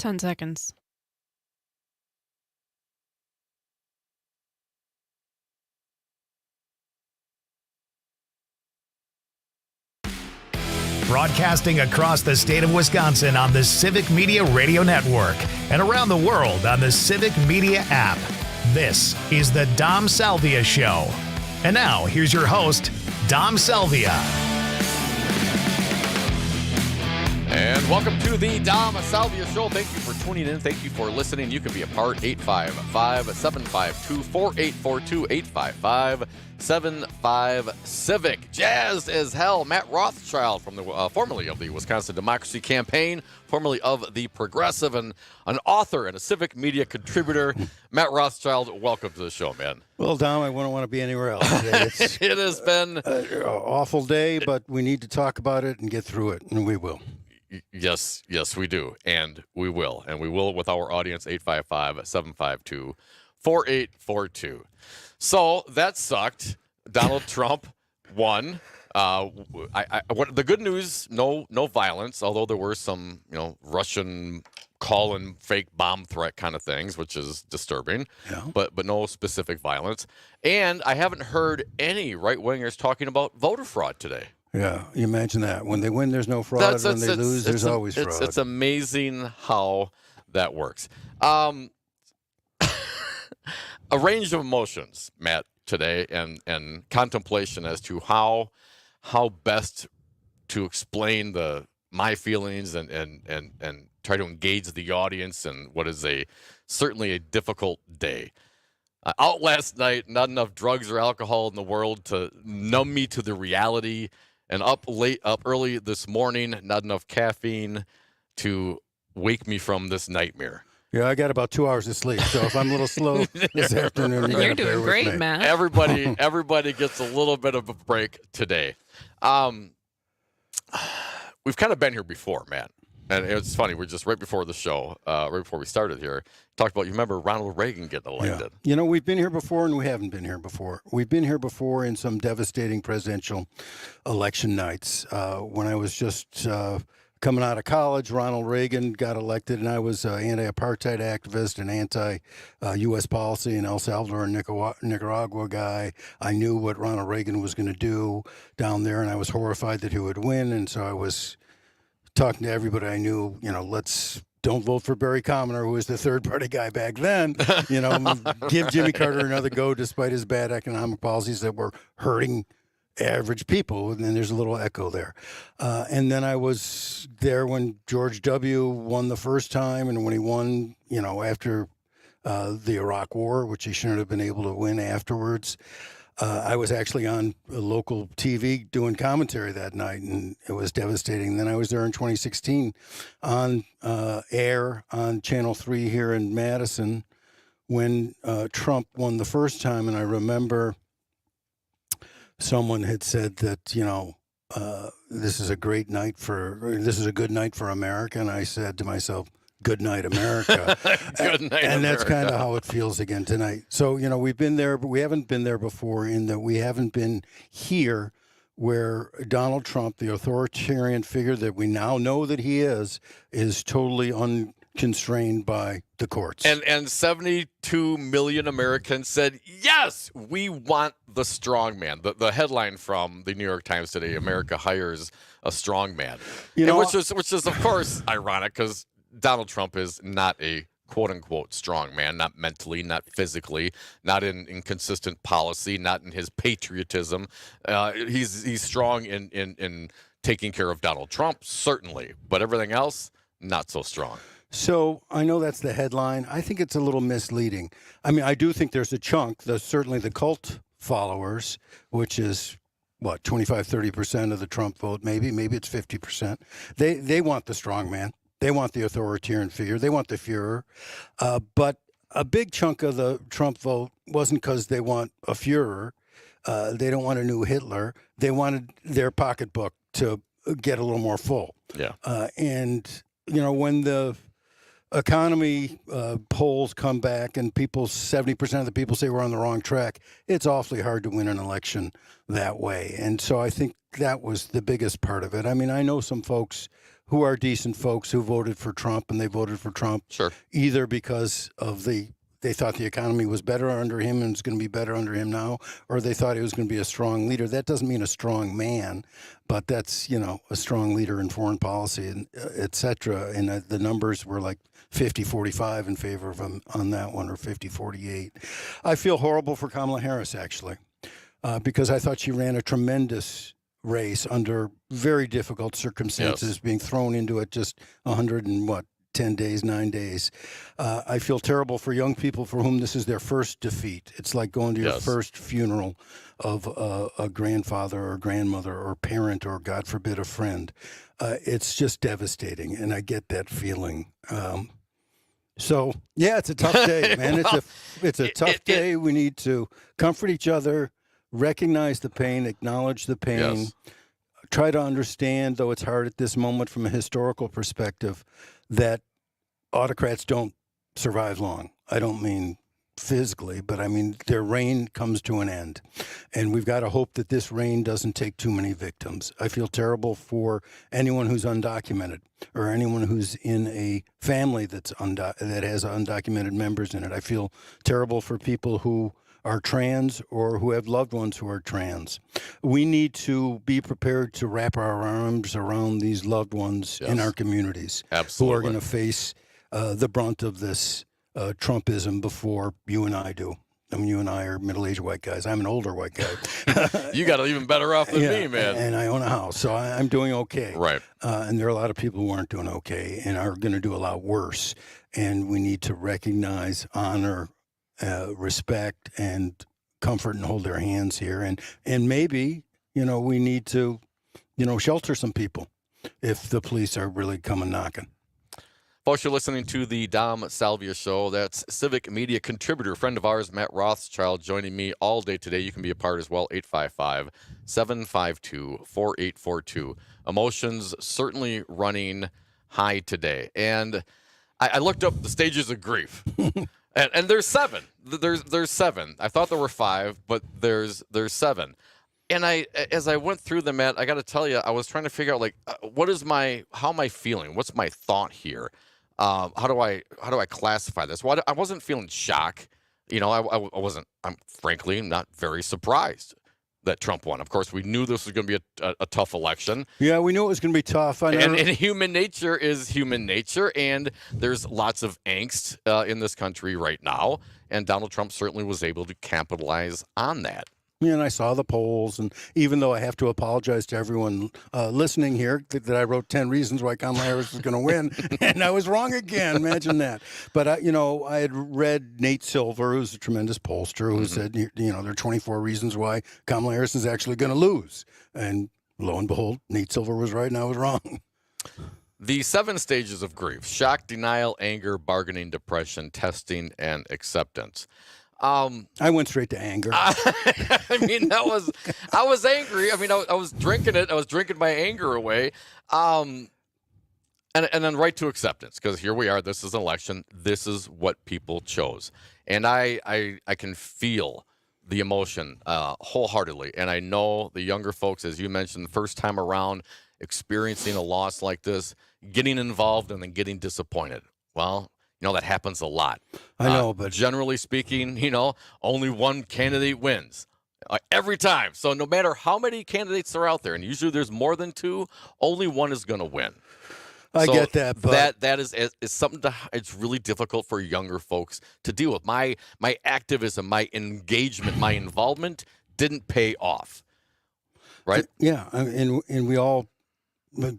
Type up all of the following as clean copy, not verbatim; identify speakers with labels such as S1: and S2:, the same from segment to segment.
S1: 10 seconds.
S2: Broadcasting across the state of Wisconsin on the Civic Media Radio Network and around the world on the Civic Media app. This is the Dom Salvia Show. And now, here's your host, Dom Salvia.
S3: And welcome to the Dom Salvia Show. Thank you for tuning in. Thank you for listening. You can be a part. 855-752-4842. 855-75-CIVIC. Jazzed as hell. Matt Rothschild from the formerly of the Wisconsin Democracy Campaign, formerly of the Progressive, and an author and a Civic Media contributor. Matt Rothschild, welcome to the show, man.
S4: Well, Dom, I wouldn't want to be anywhere else today.
S3: It has been
S4: an awful day, but we need to talk about it and get through it, and we will.
S3: Yes, we do, and we will with our audience, 855-752-4842. So that sucked. Donald Trump won. The good news, no violence, although there were some, Russian call and fake bomb threat kind of things, which is disturbing, but no specific violence. And I haven't heard any right-wingers talking about voter fraud today.
S4: Yeah, you imagine that. When they win, there's no fraud. When they lose, there's always fraud.
S3: It's amazing how that works. A range of emotions, Matt, today, and contemplation as to how best to explain my feelings and try to engage the audience in what is certainly a difficult day. Out last night, not enough drugs or alcohol in the world to numb me to the reality. And up early this morning, not enough caffeine to wake me from this nightmare.
S4: Yeah, I got about 2 hours of sleep, so if I'm a little slow this afternoon,
S1: you're doing great, Matt.
S3: Everybody gets a little bit of a break today. We've kind of been here before, Matt. And it's funny, we're just right before the show, right before we started here, talked about, you remember Ronald Reagan getting elected.
S4: Yeah. We've been here before and we haven't been here before. We've been here before in some devastating presidential election nights. When I was just coming out of college, Ronald Reagan got elected, and I was an anti-apartheid activist and anti-U.S. policy in El Salvador and Nicaragua guy. I knew what Ronald Reagan was going to do down there, and I was horrified that he would win, and so I was talking to everybody I knew, don't vote for Barry Commoner, who was the third-party guy back then. Give Jimmy Carter another go despite his bad economic policies that were hurting average people. And then there's a little echo there. And then I was there when George W. won the first time, and when he won, after the Iraq War, which he shouldn't have been able to win afterwards. I was actually on local TV doing commentary that night, and it was devastating. Then I was there in 2016 on air on Channel 3 here in Madison when Trump won the first time. And I remember someone had said that, this is a good night for America. And I said to myself, good night, America.
S3: Good night,
S4: and that's
S3: America.
S4: kind of how it feels again tonight. So, we've been there, but we haven't been there before in that we haven't been here where Donald Trump, the authoritarian figure that we now know that he is totally unconstrained by the courts.
S3: And 72 million Americans said, yes, we want the strong man. The headline from the New York Times today, America hires a strong man. Which is, of course, ironic because Donald Trump is not a quote-unquote strong man, not mentally, not physically, not in consistent policy, not in his patriotism. He's strong in taking care of Donald Trump, certainly, but everything else, not so strong.
S4: So I know that's the headline. I think it's a little misleading. I mean, I do think there's a chunk, certainly the cult followers, which is, 25-30% of the Trump vote, maybe it's 50%. They want the strong man. They want the authoritarian figure. They want the Fuhrer. But a big chunk of the Trump vote wasn't because they want a Fuhrer. They don't want a new Hitler. They wanted their pocketbook to get a little more full.
S3: Yeah.
S4: And, when the economy polls come back and 70% of the people say we're on the wrong track, it's awfully hard to win an election that way. And so I think that was the biggest part of it. I mean, I know some folks who are decent folks who voted for Trump, and they voted for Trump either because of they thought the economy was better under him and it's going to be better under him now, or they thought he was going to be a strong leader. That doesn't mean a strong man, but that's, a strong leader in foreign policy, and et cetera. And the numbers were like 50-45 in favor of him on that one, or 50-48. I feel horrible for Kamala Harris, actually, because I thought she ran a tremendous race under very difficult circumstances, being thrown into it just 10 days, 9 days. I feel terrible for young people for whom this is their first defeat. It's like going to your first funeral of a grandfather or grandmother or parent or, God forbid, a friend. It's just devastating, and I get that feeling. So, yeah, it's a tough day, man. It's a tough day. We need to comfort each other, recognize the pain, acknowledge the pain, try to understand, though it's hard at this moment from a historical perspective, that autocrats don't survive long. I don't mean physically, but I mean their reign comes to an end. And we've got to hope that this reign doesn't take too many victims. I feel terrible for anyone who's undocumented, or anyone who's in a family that has undocumented members in it. I feel terrible for people who are trans or who have loved ones who are trans. We need to be prepared to wrap our arms around these loved ones in our communities who are going to face the brunt of this Trumpism before you and I do. I mean, you and I are middle-aged white guys. I'm an older white guy.
S3: You got it even better off than me, man.
S4: And I own a house, so I'm doing okay.
S3: Right.
S4: And there are a lot of people who aren't doing okay and are going to do a lot worse. And we need to recognize, honor, respect, and comfort, and hold their hands here. And maybe, we need to, shelter some people if the police are really coming knocking.
S3: Folks, you're listening to the Dom Salvia Show. That's Civic Media contributor, friend of ours, Matt Rothschild, joining me all day today. You can be a part as well, 855-752-4842. Emotions certainly running high today. And I looked up the stages of grief. And there's 7. There's 7. I thought there were 5, but there's 7. And as I went through them, Matt, I got to tell you, I was trying to figure out, how am I feeling? What's my thought here? How do I classify this? Well, I wasn't feeling shock. I'm frankly not very surprised that Trump won. Of course, we knew this was going to be a tough election.
S4: Yeah, we knew it was going to be tough.
S3: And human nature is human nature, and there's lots of angst in this country right now, and Donald Trump certainly was able to capitalize on that.
S4: And I saw the polls, and even though I have to apologize to everyone listening here that I wrote 10 reasons why Kamala Harris was going to win, and I was wrong again. Imagine that. But, I had read Nate Silver, who's a tremendous pollster, who said, there are 24 reasons why Kamala Harris is actually going to lose. And lo and behold, Nate Silver was right and I was wrong.
S3: The 7 stages of grief: shock, denial, anger, bargaining, depression, testing, and acceptance.
S4: I went straight to anger.
S3: I was angry. I was drinking it. I was drinking my anger away. And then right to acceptance, because here we are. This is an election. This is what people chose. And I can feel the emotion wholeheartedly. And I know the younger folks, as you mentioned, the first time around, experiencing a loss like this, getting involved and then getting disappointed. Well, that happens a lot.
S4: I know, but
S3: generally speaking, only one candidate wins every time. So no matter how many candidates are out there, and usually there's more than 2, only one is going to win.
S4: I get that, but
S3: that is something it's really difficult for younger folks to deal with. My activism, my engagement, my involvement didn't pay off. Right?
S4: Yeah, and we all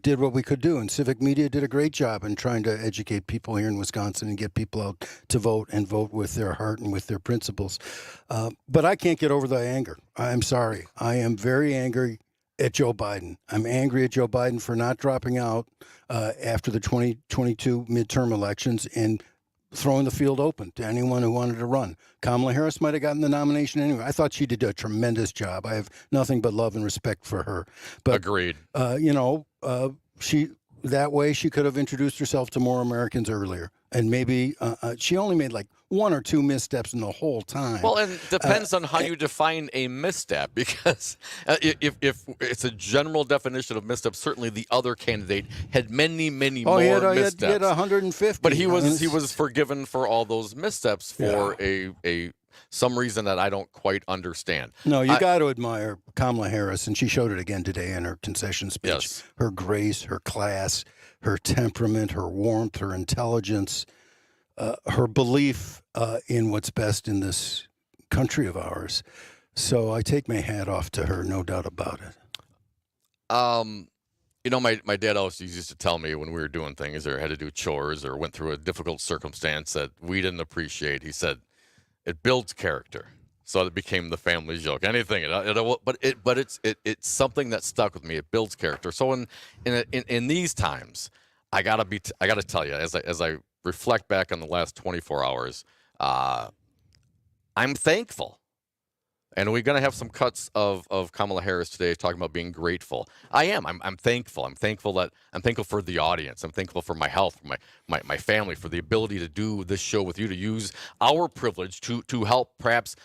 S4: did what we could do, and Civic Media did a great job in trying to educate people here in Wisconsin and get people out to vote and vote with their heart and with their principles. But I can't get over the anger. I'm sorry. I am very angry at Joe Biden. I'm angry at Joe Biden for not dropping out after the 2022 midterm elections and throwing the field open to anyone who wanted to run. Kamala Harris might have gotten the nomination anyway. I thought she did a tremendous job. I have nothing but love and respect for her. But,
S3: agreed.
S4: She that way she could have introduced herself to more Americans earlier. And maybe she only made like one or two missteps in the whole time.
S3: Well, and depends on how you define a misstep, because if it's a general definition of misstep, certainly the other candidate had many more missteps.
S4: He had 150.
S3: But he was forgiven for all those missteps for a some reason that I don't quite understand.
S4: No, you got to admire Kamala Harris, and she showed it again today in her concession speech.
S3: Yes.
S4: Her grace, her class, her temperament, her warmth, her intelligence, her belief in what's best in this country of ours. So I take my hat off to her, no doubt about it.
S3: You know, my dad always used to tell me when we were doing things or had to do chores or went through a difficult circumstance that we didn't appreciate. He said, it builds character. So it became the family joke. Anything, but it's something that stuck with me. It builds character. So in these times, I gotta tell you, as I reflect back on the last 24 hours, I'm thankful. And we're going to have some cuts of Kamala Harris today talking about being grateful. I am. I'm thankful. I'm thankful for the audience. I'm thankful for my health, for my family, for the ability to do this show with you, to use our privilege to help perhaps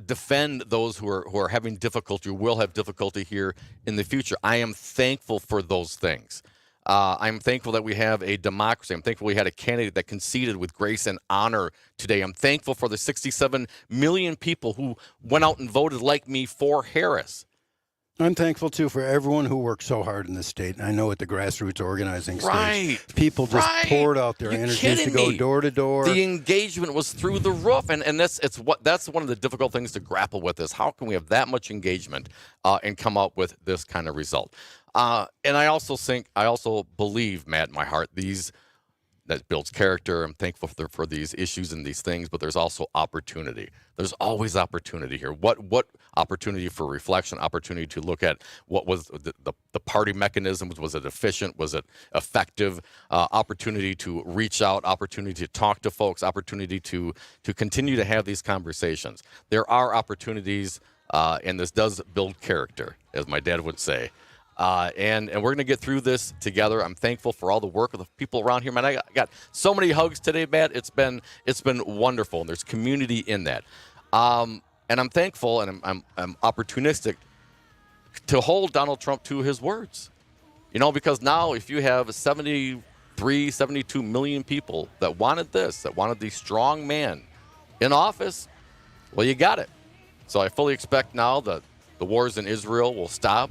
S3: defend those who are having difficulty, who will have difficulty here in the future. I am thankful for those things. I'm thankful that we have a democracy. I'm thankful we had a candidate that conceded with grace and honor today. I'm thankful for the 67 million people who went out and voted like me for Harris.
S4: I'm thankful, too, for everyone who worked so hard in this state. I know at the grassroots organizing stage,
S3: right,
S4: people just poured out their energies to go door to door.
S3: The engagement was through the roof, and that's one of the difficult things to grapple with is how can we have that much engagement and come up with this kind of result. And I also believe, Matt, in my heart, that builds character. I'm thankful for these issues and these things, but there's also opportunity. There's always opportunity here. What opportunity for reflection, opportunity to look at what was the party mechanisms. Was it efficient? Was it effective? Opportunity to reach out, opportunity to talk to folks, opportunity to continue to have these conversations. There are opportunities, and this does build character, as my dad would say. And we're going to get through this together. I'm thankful for all the work of the people around here, man. I got so many hugs today, Matt. It's been wonderful, and there's community in that. And I'm thankful, and I'm opportunistic to hold Donald Trump to his words. You know, because now if you have 72 million people that wanted the strong man in office, well, you got it. So I fully expect now that the wars in Israel will stop.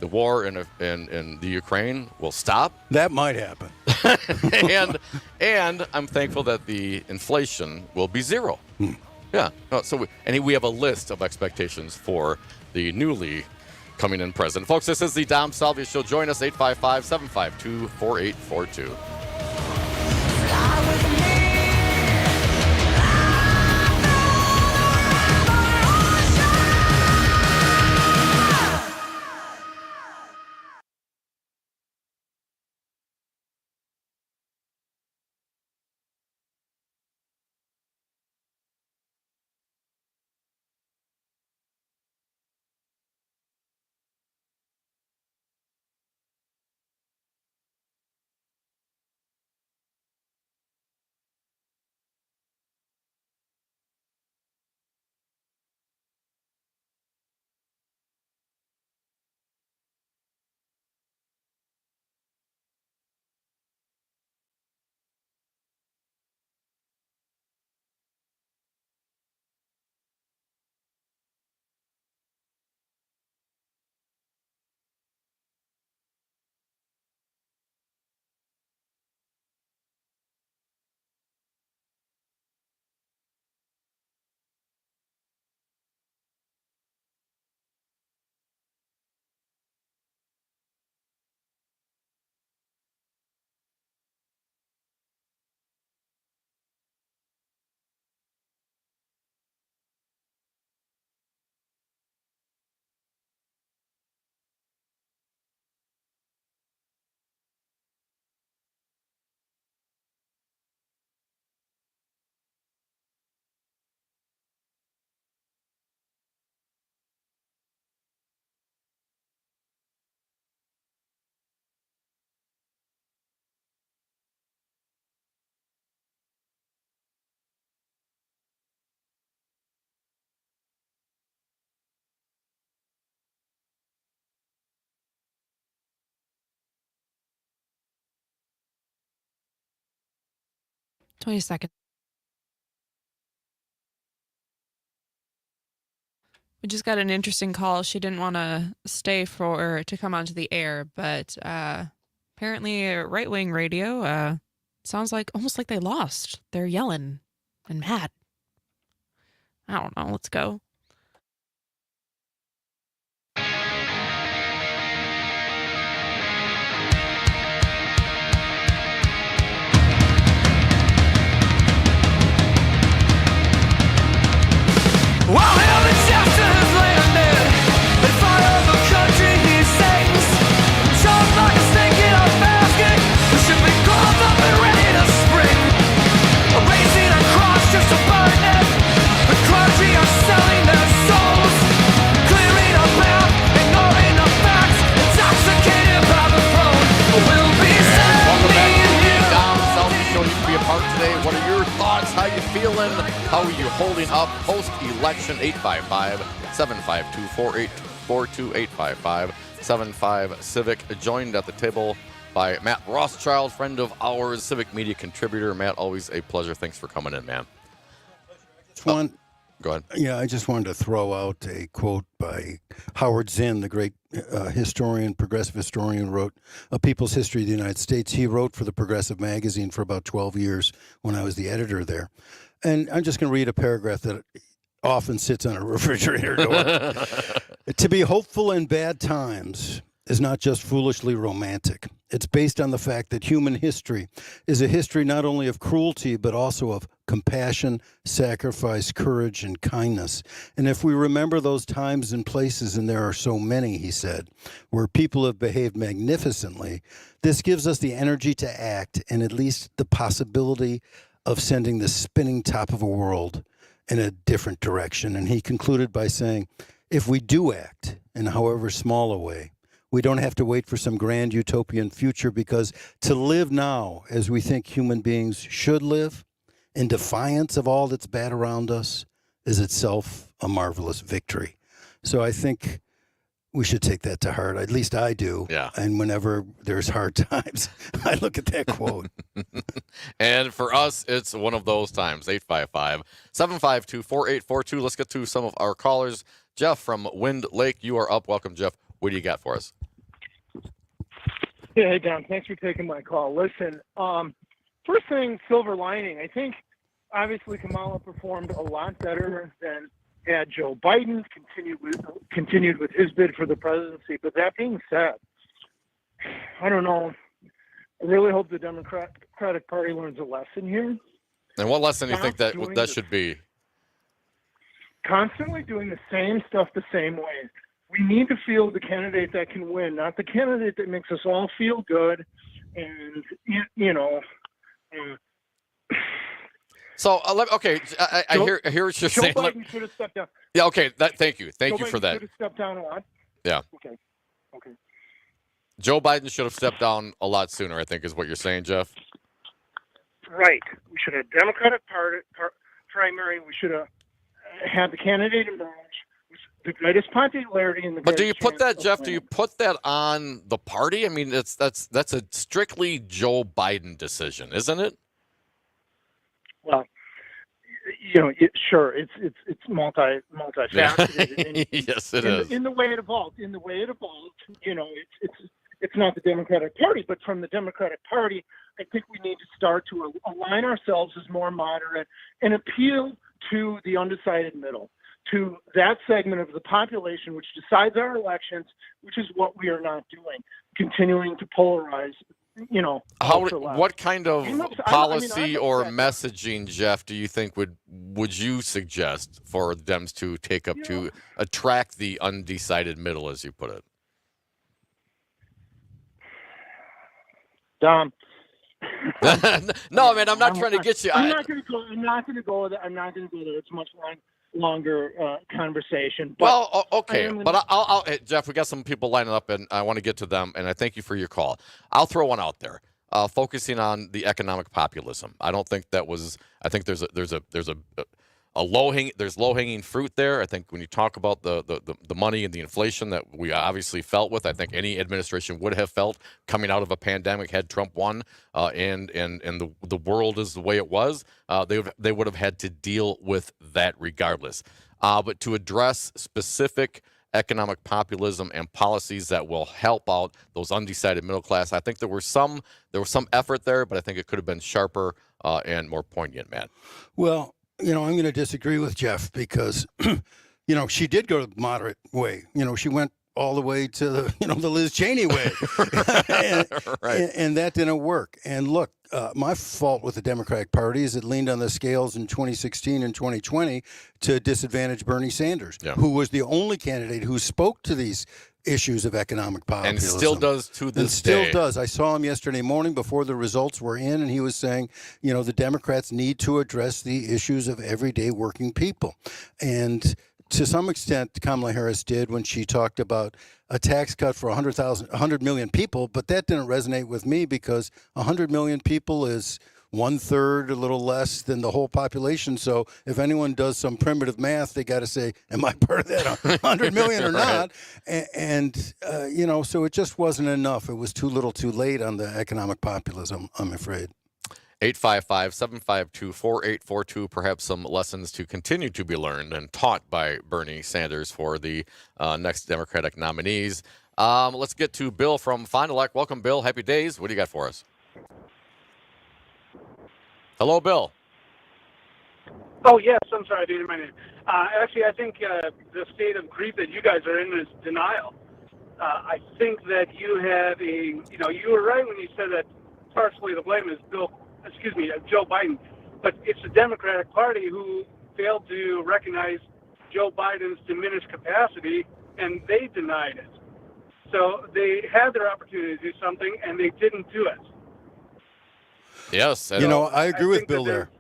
S3: The war in the Ukraine will stop.
S4: That might happen.
S3: and I'm thankful that the inflation will be zero. Yeah. So we have a list of expectations for the newly coming in president. Folks, this is the Dom Salvia Show. Join us, 855-752-4842.
S1: 20 seconds. We just got an interesting call. She didn't want to stay to come onto the air, but apparently right-wing radio sounds almost like they lost. They're yelling and mad. I don't know. Let's go.
S3: How are you holding up post-election? 855-752-4282, 855-75 Civic. Joined at the table by Matt Rothschild, friend of ours, Civic Media contributor. Matt, always a pleasure. Thanks for coming in, man. Go ahead.
S4: Yeah, I just wanted to throw out a quote by Howard Zinn, the great progressive historian, wrote A People's History of the United States. He wrote for the Progressive magazine for about 12 years when I was the editor there. And I'm just going to read a paragraph that often sits on a refrigerator door. To be hopeful in bad times is not just foolishly romantic. It's based on the fact that human history is a history not only of cruelty, but also of compassion, sacrifice, courage, and kindness. And if we remember those times and places, and there are so many, he said, where people have behaved magnificently, this gives us the energy to act and at least the possibility of sending the spinning top of a world in a different direction. And he concluded by saying, if we do act, in however small a way, we don't have to wait for some grand utopian future, because to live now as we think human beings should live, in defiance of all that's bad around us, is itself a marvelous victory. So I think we should take that to heart. At least I do.
S3: Yeah.
S4: And whenever there's hard times, I look at that quote.
S3: And for us, it's one of those times. 855-752-4842. Let's get to some of our callers. Jeff from Wind Lake, you are up. Welcome, Jeff. What do you got for us?
S5: Yeah, hey, Dom. Thanks for taking my call. Listen, first thing, silver lining. I think, obviously, Kamala performed a lot better than had Joe Biden continued with his bid for the presidency. But that being said, I don't know. I really hope the Democratic Party learns a lesson here.
S3: And what lesson do you think that should be?
S5: Constantly doing the same stuff the same way. We need to field the candidate that can win, not the candidate that makes us all feel good. And,
S3: So, okay, I hear what you're saying.
S5: Joe Biden should have stepped down.
S3: Yeah, okay, thank you. Thank you for
S5: Joe Biden
S3: that.
S5: should have stepped down a lot.
S3: Yeah.
S5: Okay.
S3: Joe Biden should have stepped down a lot sooner, I think is what you're saying, Jeff.
S5: Right. We should have Democratic primary. We should have had the candidate emerge with the greatest popularity in the.
S3: But do you put that, Jeff? Do you put that on the party? I mean, that's a strictly Joe Biden decision, isn't it?
S5: Well, sure, it's multifaceted.
S3: Yes, it is.
S5: In the way it evolved, it's not the Democratic Party, but from the Democratic Party, I think we need to start to align ourselves as more moderate and appeal to the undecided middle, to that segment of the population which decides our elections, which is what we are not doing, continuing to polarize.
S3: What kind of policy or messaging, Jeff, do you think would you suggest for Dems to take up to attract the undecided middle, as you put it?
S5: Dom.
S3: No, man, I'm not trying to get you.
S5: I'm not going to go there. It's a much longer conversation. But
S3: well, okay, but I'll Jeff, we got some people lining up, and I want to get to them. And I thank you for your call. I'll throw one out there, focusing on the economic populism. I don't think that was. I think there's a There's low hanging fruit there. I think when you talk about the money and the inflation that we obviously felt with, I think any administration would have felt coming out of a pandemic had Trump won, and the world is the way it was. They would have had to deal with that regardless. But to address specific economic populism and policies that will help out those undecided middle class, I think there was some effort there, but I think it could have been sharper and more poignant, Matt.
S4: Well, I'm going to disagree with Jeff because, she did go the moderate way. She went all the way to the Liz Cheney way, and that didn't work. And look, my fault with the Democratic Party is it leaned on the scales in 2016 and 2020 to disadvantage Bernie Sanders, who was the only candidate who spoke to these issues of economic populism.
S3: And still does to this day.
S4: And still does. I saw him yesterday morning before the results were in, and he was saying, the Democrats need to address the issues of everyday working people. And to some extent, Kamala Harris did when she talked about a tax cut for 100 million people, but that didn't resonate with me because 100 million people is 1/3, a little less than the whole population. So if anyone does some primitive math, they got to say, am I part of that 100 million or not? And so it just wasn't enough. It was too little too late on the economic populism, I'm afraid.
S3: 855-752-4842, perhaps some lessons to continue to be learned and taught by Bernie Sanders for the next Democratic nominees. Let's get to Bill from Fond du Lac. Welcome, Bill. Happy days. What do you got for us? Hello, Bill.
S6: Oh, yes. I'm sorry, I didn't hear my name. Actually, I think the state of grief that you guys are in is denial. I think that you have you were right when you said that partially the blame is Joe Biden, but it's the Democratic Party who failed to recognize Joe Biden's diminished capacity, and they denied it. So they had their opportunity to do something, and they didn't do it.
S3: Yes.
S4: I agree with Bill there.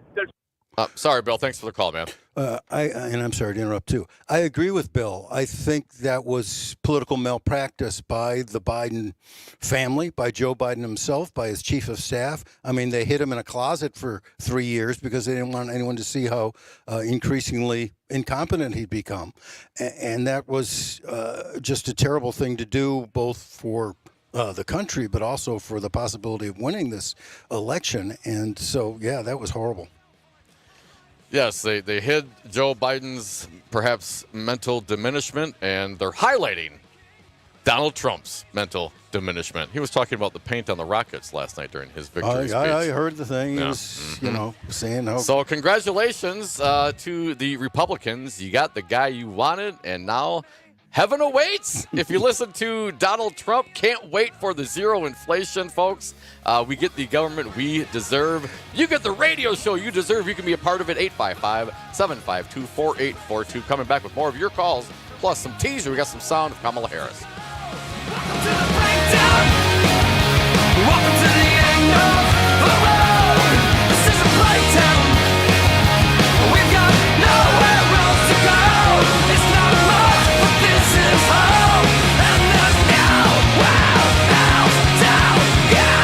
S3: Sorry, Bill. Thanks for the call, man.
S4: And I'm sorry to interrupt too. I agree with Bill. I think that was political malpractice by the Biden family, by Joe Biden himself, by his chief of staff. I mean, they hid him in a closet for 3 years because they didn't want anyone to see how increasingly incompetent he'd become. And that was just a terrible thing to do, both for the country, but also for the possibility of winning this election. And so, that was horrible.
S3: Yes, they hid Joe Biden's perhaps mental diminishment, and they're highlighting Donald Trump's mental diminishment. He was talking about the paint on the Rockets last night during his victory speech.
S4: I heard the thing. He was, saying how.
S3: So congratulations to the Republicans. You got the guy you wanted, and now heaven awaits. If you listen to Donald Trump, can't wait for the zero inflation, folks. We get the government we deserve. You get the radio show you deserve. You can be a part of it. 855-752-4842. Coming back with more of your calls, plus some teaser. We got some sound of Kamala Harris.
S7: Welcome to the end of the road. This is a playtown. We've got nowhere else to go. It's not much, but this is home. And there's no else down here.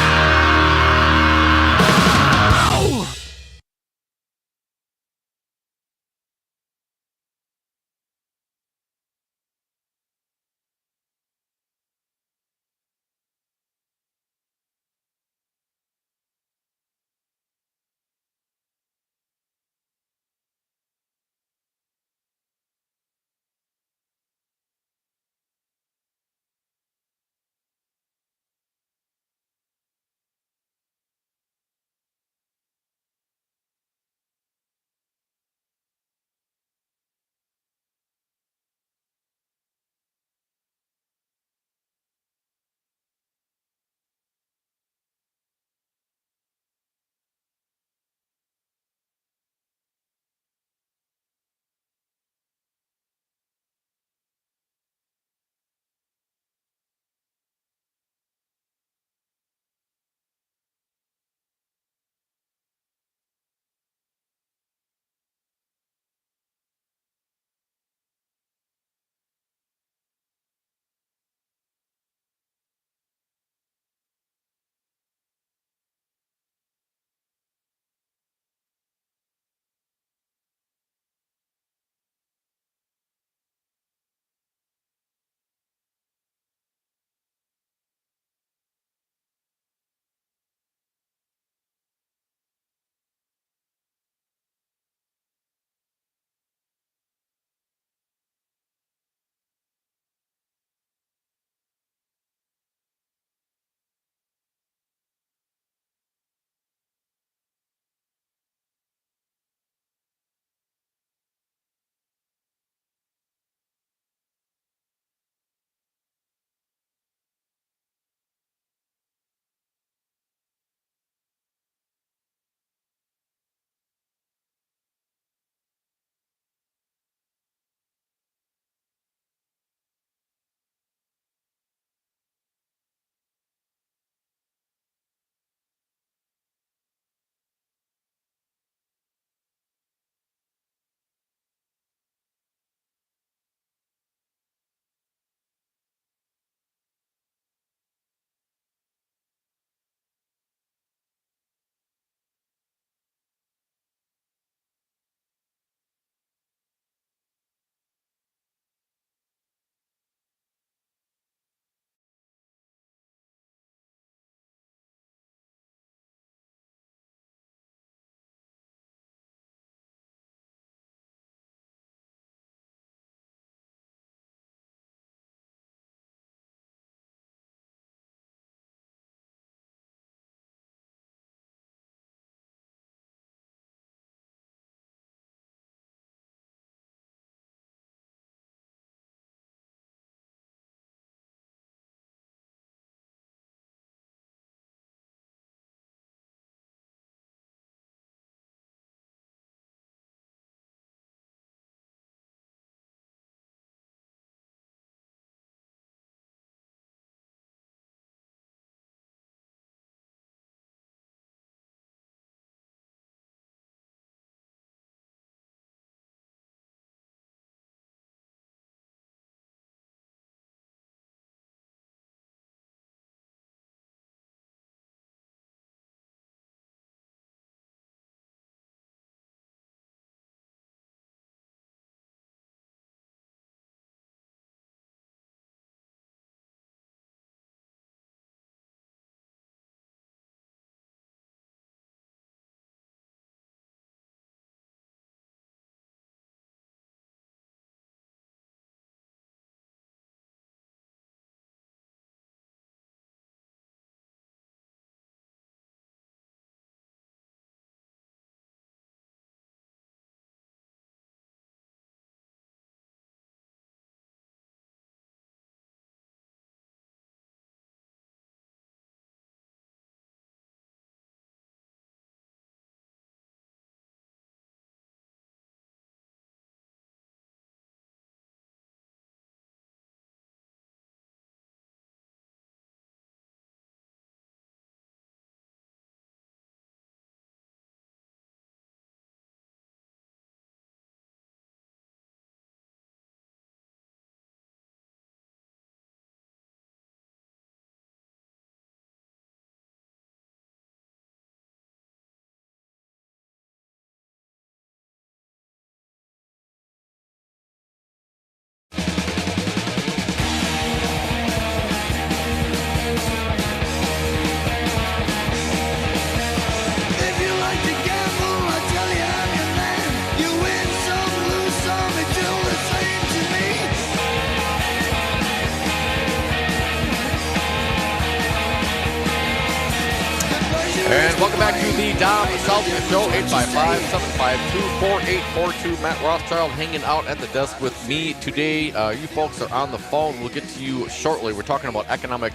S3: And welcome back to the Dom Salvia Show, 855-752-4842. Matt Rothschild hanging out at the desk with me today. You folks are on the phone. We'll get to you shortly. We're talking about economic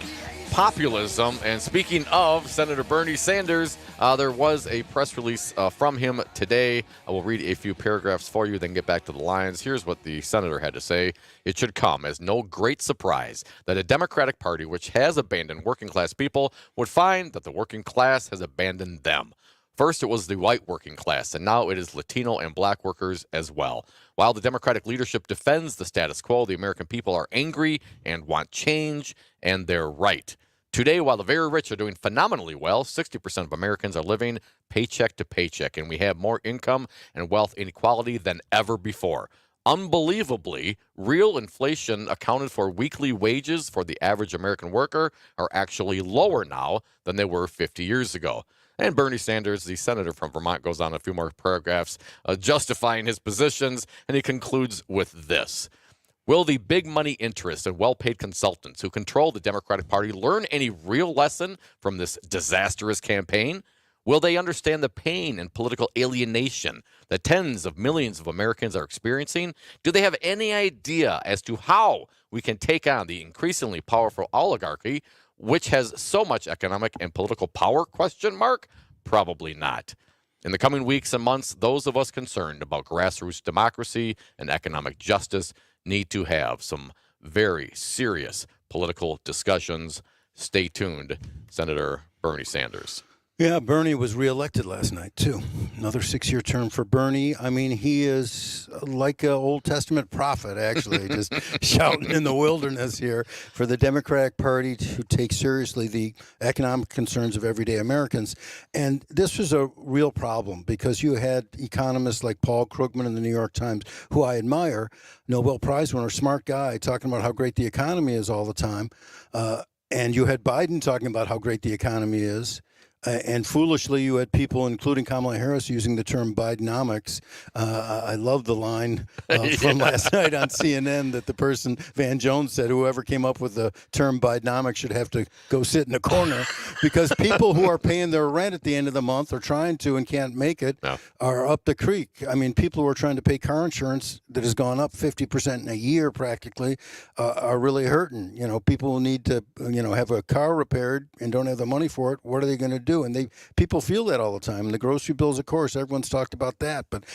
S3: populism. And speaking of Senator Bernie Sanders, there was a press release from him today. I will read a few paragraphs for you, then get back to the lines. Here's what the senator had to say. It should come as no great surprise that a Democratic Party which has abandoned working class people would find that the working class has abandoned them. First, it was the white working class, and now it is Latino and black workers as well. While the Democratic leadership defends the status quo, the American people are angry and want change, and they're right. Today, while the very rich are doing phenomenally well, 60% of Americans are living paycheck to paycheck, and we have more income and wealth inequality than ever before. Unbelievably, real inflation accounted for weekly wages for the average American worker are actually lower now than they were 50 years ago. And Bernie Sanders, the senator from Vermont, goes on a few more paragraphs justifying his positions, and he concludes with this. Will the big money interests and well-paid consultants who control the Democratic Party learn any real lesson from this disastrous campaign? Will they understand the pain and political alienation that tens of millions of Americans are experiencing? Do they have any idea as to how we can take on the increasingly powerful oligarchy, which has so much economic and political power? Probably not. In the coming weeks and months, those of us concerned about grassroots democracy and economic justice need to have some very serious political discussions. Stay tuned, Senator Bernie Sanders.
S4: Yeah, Bernie was reelected last night, too. Another 6-year term for Bernie. I mean, he is like an Old Testament prophet, actually, just shouting in the wilderness here for the Democratic Party to take seriously the economic concerns of everyday Americans. And this was a real problem because you had economists like Paul Krugman in the New York Times, who I admire, Nobel Prize winner, smart guy, talking about how great the economy is all the time. And you had Biden talking about how great the economy is. And foolishly, you had people, including Kamala Harris, using the term Bidenomics. I love the line from last night on CNN that the person, Van Jones, said whoever came up with the term Bidenomics should have to go sit in a corner because people who are paying their rent at the end of the month or trying to and can't make it are up the creek. I mean, people who are trying to pay car insurance that has gone up 50% in a year practically are really hurting. You know, people who need to, have a car repaired and don't have the money for it. What are they going to do? And people feel that all the time. And the grocery bills, of course, everyone's talked about that. But,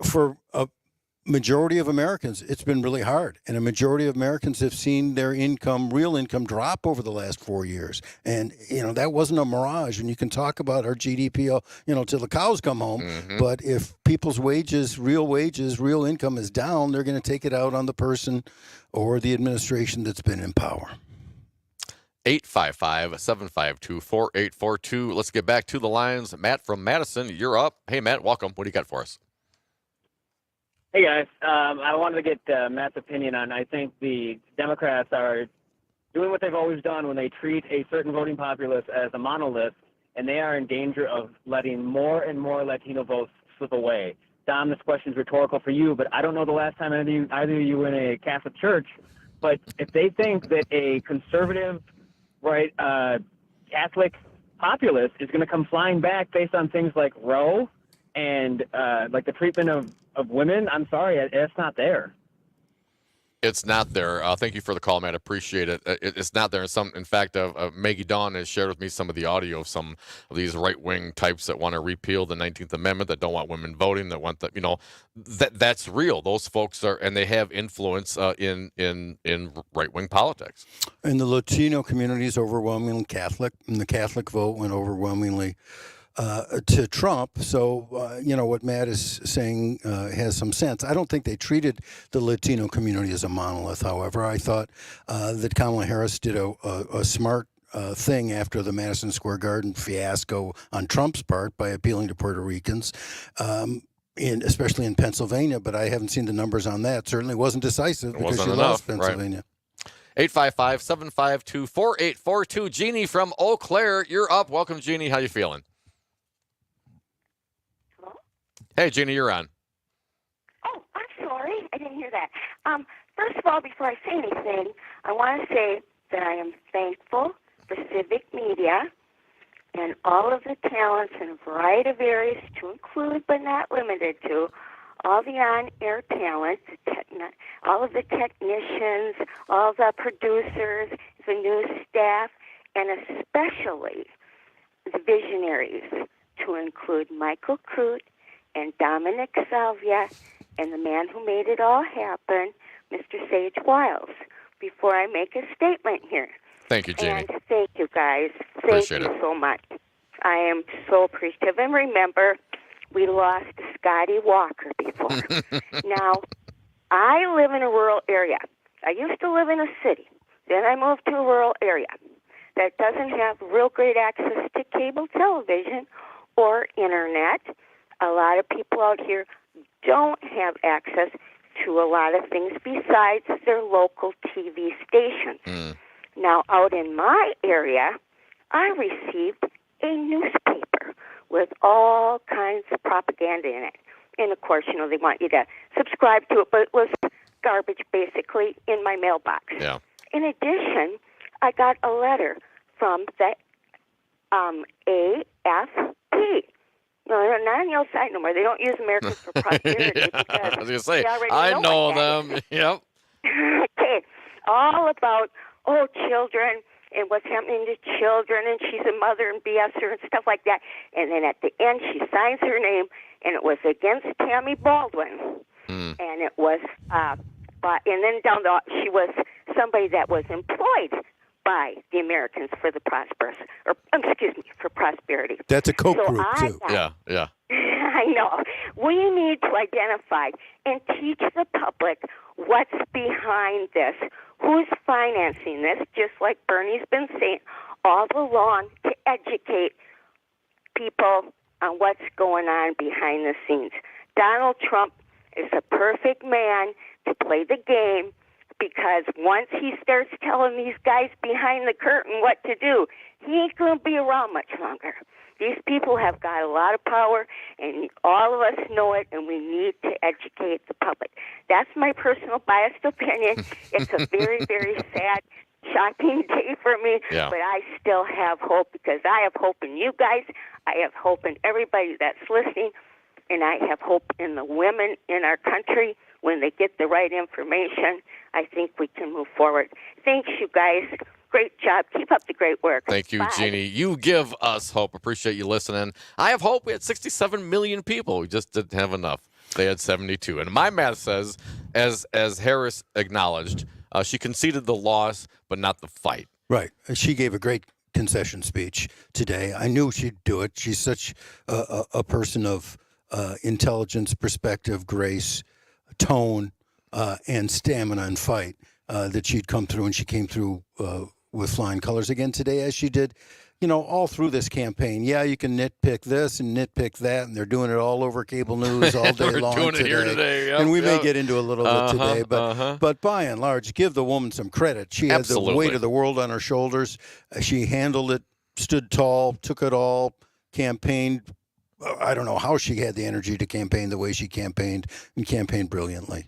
S4: for a majority of Americans, it's been really hard. And a majority of Americans have seen their real income drop over the last 4 years. And, that wasn't a mirage. And you can talk about our GDP, till the cows come home. Mm-hmm. But if people's real income is down, they're going to take it out on the person or the administration that's been in power.
S3: 855-752-4842. Let's get back to the lines. Matt from Madison, you're up. Hey, Matt, welcome. What do you got for us?
S8: Hey, guys. I wanted to get Matt's opinion on, I think the Democrats are doing what they've always done when they treat a certain voting populace as a monolith, and they are in danger of letting more and more Latino votes slip away. Dom, this question is rhetorical for you, but I don't know the last time either of you were in a Catholic church, but if they think that a conservative Catholic populace is going to come flying back based on things like Roe and like the treatment of women, I'm sorry, it's not there.
S3: It's not there. Thank you for the call, man. Appreciate it. It's not there. In fact, Maggie Dawn has shared with me some of the audio of some of these right-wing types that want to repeal the 19th Amendment, that don't want women voting, that want that's real. Those folks are, and they have influence in right-wing politics. And
S4: the Latino community is overwhelmingly Catholic, and the Catholic vote went overwhelmingly to Trump. So, what Matt is saying has some sense. I don't think they treated the Latino community as a monolith, however. I thought that Kamala Harris did a smart thing after the Madison Square Garden fiasco on Trump's part by appealing to Puerto Ricans. Especially in Pennsylvania, but I haven't seen the numbers on that. Certainly wasn't decisive because she lost Pennsylvania.
S3: Right. 855-752-4842. Jeannie from Eau Claire, you're up. Welcome, Jeannie. How you feeling? Hey, Jeannie, you're on.
S9: Oh, I'm sorry. I didn't hear that. First of all, before I say anything, I want to say that I am thankful for Civic Media and all of the talents in a variety of areas to include but not limited to all the on-air talent, all of the technicians, all the producers, the news staff, and especially the visionaries to include Michael Crute and Dominic Salvia and the man who made it all happen, Mr. Sage Wiles, before I make a statement here.
S3: Thank you, Jeannie.
S9: And thank you, guys. Thank
S3: Appreciate
S9: you
S3: it.
S9: so much. I am so appreciative. And remember, we lost Scotty Walker before. Now, I live in a rural area. I used to live in a city. Then I moved to a rural area that doesn't have real great access to cable television or internet. A lot of people out here don't have access to a lot of things besides their local TV stations. Now, out in my area, I received a newspaper with all kinds of propaganda in it. And, of course, they want you to subscribe to it, but it was garbage, basically, in my mailbox.
S3: Yeah.
S9: In addition, I got a letter from the AFP. No, they're not on the outside no more. They don't use Americans for Prosperity.
S3: Yeah,
S9: because
S3: I was going to say,
S9: they already
S3: I know
S9: what that is.
S3: them. Yep.
S9: Okay, all about, children and what's happening to children, and she's a mother and BS her and stuff like that. And then at the end, she signs her name, and it was against Tammy Baldwin. And it was, and then down the, she was somebody that was employed by the Americans for the for prosperity.
S4: That's a Koch
S9: So
S4: group, too.
S3: Yeah.
S9: I know. We need to identify and teach the public what's behind this, who's financing this, just like Bernie's been saying all along, to educate people on what's going on behind the scenes. Donald Trump is a perfect man to play the game, because once he starts telling these guys behind the curtain what to do, he ain't going to be around much longer. These people have got a lot of power, and all of us know it, and we need to educate the public. That's my personal biased opinion. It's a very, very sad, shocking day for me,
S3: Yeah.
S9: but I still have hope, because I have hope in you guys. I have hope in everybody that's listening, and I have hope in the women in our country. When they get the right information, I think we can move forward. Thanks, you guys. Great job. Keep up the great work.
S3: Thank you,
S9: Bye.
S3: Jeannie. You give us hope. Appreciate you listening. I have hope. We had 67 million people. We just didn't have enough. They had 72. And my math says, as Harris acknowledged, she conceded the loss, but not the fight.
S4: Right. She gave a great concession speech today. I knew she'd do it. She's such a person of intelligence, perspective, grace, tone, and stamina and fight, that she'd come through, and she came through with flying colors again today, as she did, all through this campaign. Yeah, you can nitpick this and nitpick that, and they're doing it all over cable news all day
S3: We're
S4: long
S3: doing
S4: today.
S3: it here today. Yep,
S4: and we may
S3: yep.
S4: get into a little bit today, but by and large, give the woman some credit. She had
S3: Absolutely.
S4: the weight of the world on her shoulders. She handled it, stood tall, took it all, campaigned. I don't know how she had the energy to campaign the way she campaigned, and campaigned brilliantly.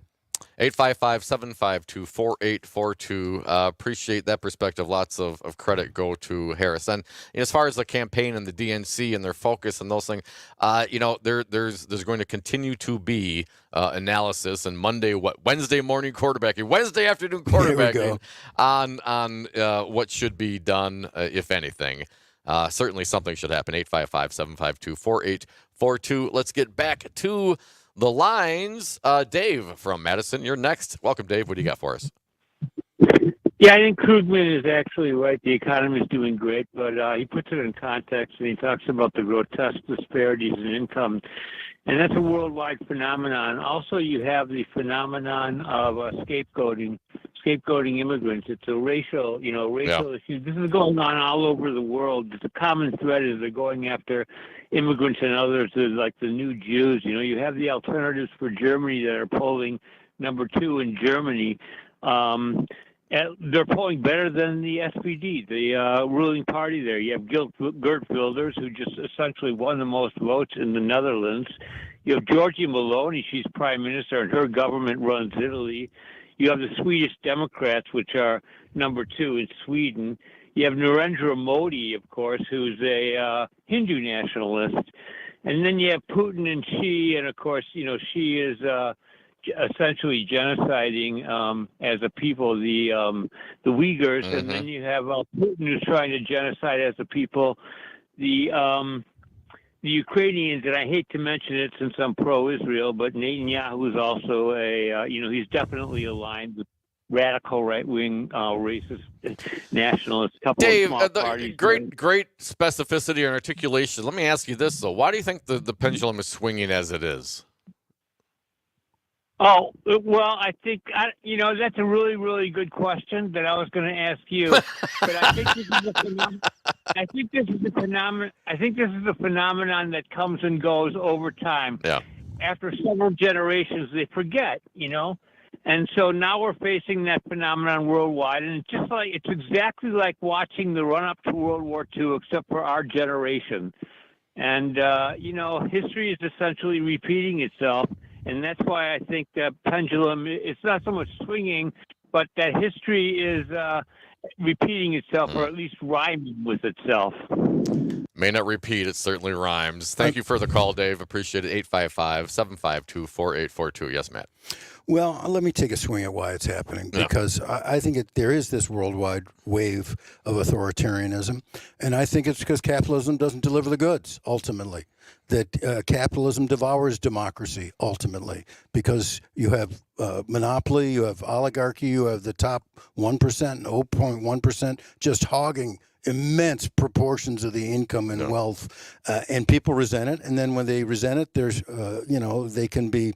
S3: 855-752-4842. Appreciate that perspective. Lots of credit go to Harris. And as far as the campaign and the DNC and their focus and those things, there's going to continue to be analysis and Wednesday morning quarterbacking, Wednesday afternoon quarterbacking on what should be done, if anything. Certainly something should happen. 855-752-4842. Let's get back to the lines. Dave from Madison, you're next. Welcome, Dave. What do you got for us?
S10: Yeah, I think Krugman is actually right. The economy is doing great, but he puts it in context, and he talks about the grotesque disparities in income. And that's a worldwide phenomenon. Also, you have the phenomenon of scapegoating immigrants. It's a racial issue. This is going on all over the world. The common thread is they're going after immigrants and others, like the new Jews. You have the alternatives for Germany that are polling number 2 in Germany. They're polling better than the SPD, the ruling party there. You have Geert Wilders, who just essentially won the most votes in the Netherlands. You have Giorgia Meloni, she's prime minister, and her government runs Italy. You have the Swedish Democrats, which are number 2 in Sweden. You have Narendra Modi, of course, who's a Hindu nationalist. And then you have Putin and Xi, and of course, Xi is essentially genociding as a people the Uyghurs, and then you have Putin who's trying to genocide as a people the Ukrainians, and I hate to mention it since I'm pro-Israel, but Netanyahu is also he's definitely aligned with radical right-wing racist nationalists. Couple
S3: Dave,
S10: of small parties.
S3: great specificity and articulation. Let me ask you this, though. Why do you think the pendulum is swinging as it is?
S10: Oh, well, I think, that's a really, really good question that I was going to ask you. But I think this is a phenomenon. I think this is a phenomenon that comes and goes over time.
S3: Yeah.
S10: After several generations, they forget, And so now we're facing that phenomenon worldwide, and it's exactly like watching the run up to World War II, except for our generation. And history is essentially repeating itself. And that's why I think the pendulum, it's not so much swinging, but that history is repeating itself, or at least rhyming with itself.
S3: May not repeat, it certainly rhymes. Thank you for the call, Dave. Appreciate it. 855-752-4842. Yes, Matt.
S4: Well, let me take a swing at why it's happening, because I think there is this worldwide wave of authoritarianism, and I think it's because capitalism doesn't deliver the goods, ultimately. That capitalism devours democracy, ultimately, because you have monopoly, you have oligarchy, you have the top 1% and 0.1% just hogging immense proportions of the income and wealth, and people resent it. And then when they resent it, there's, they can be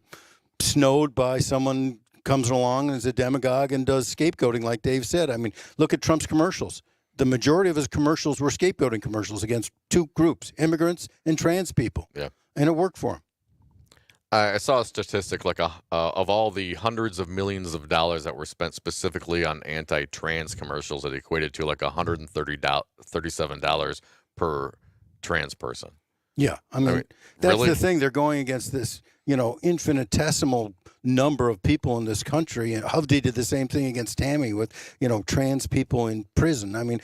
S4: snowed by someone comes along and is a demagogue and does scapegoating, like Dave said. I mean, look at Trump's commercials. The majority of his commercials were scapegoating commercials against two groups, immigrants and trans people. Yeah. And it worked for him.
S3: I saw a statistic of all the hundreds of millions of dollars that were spent specifically on anti-trans commercials that equated to like $137 per trans person.
S4: Yeah, I mean that's really the thing. They're going against this, infinitesimal number of people in this country. And Hovde did the same thing against Tammy with, trans people in prison. I mean,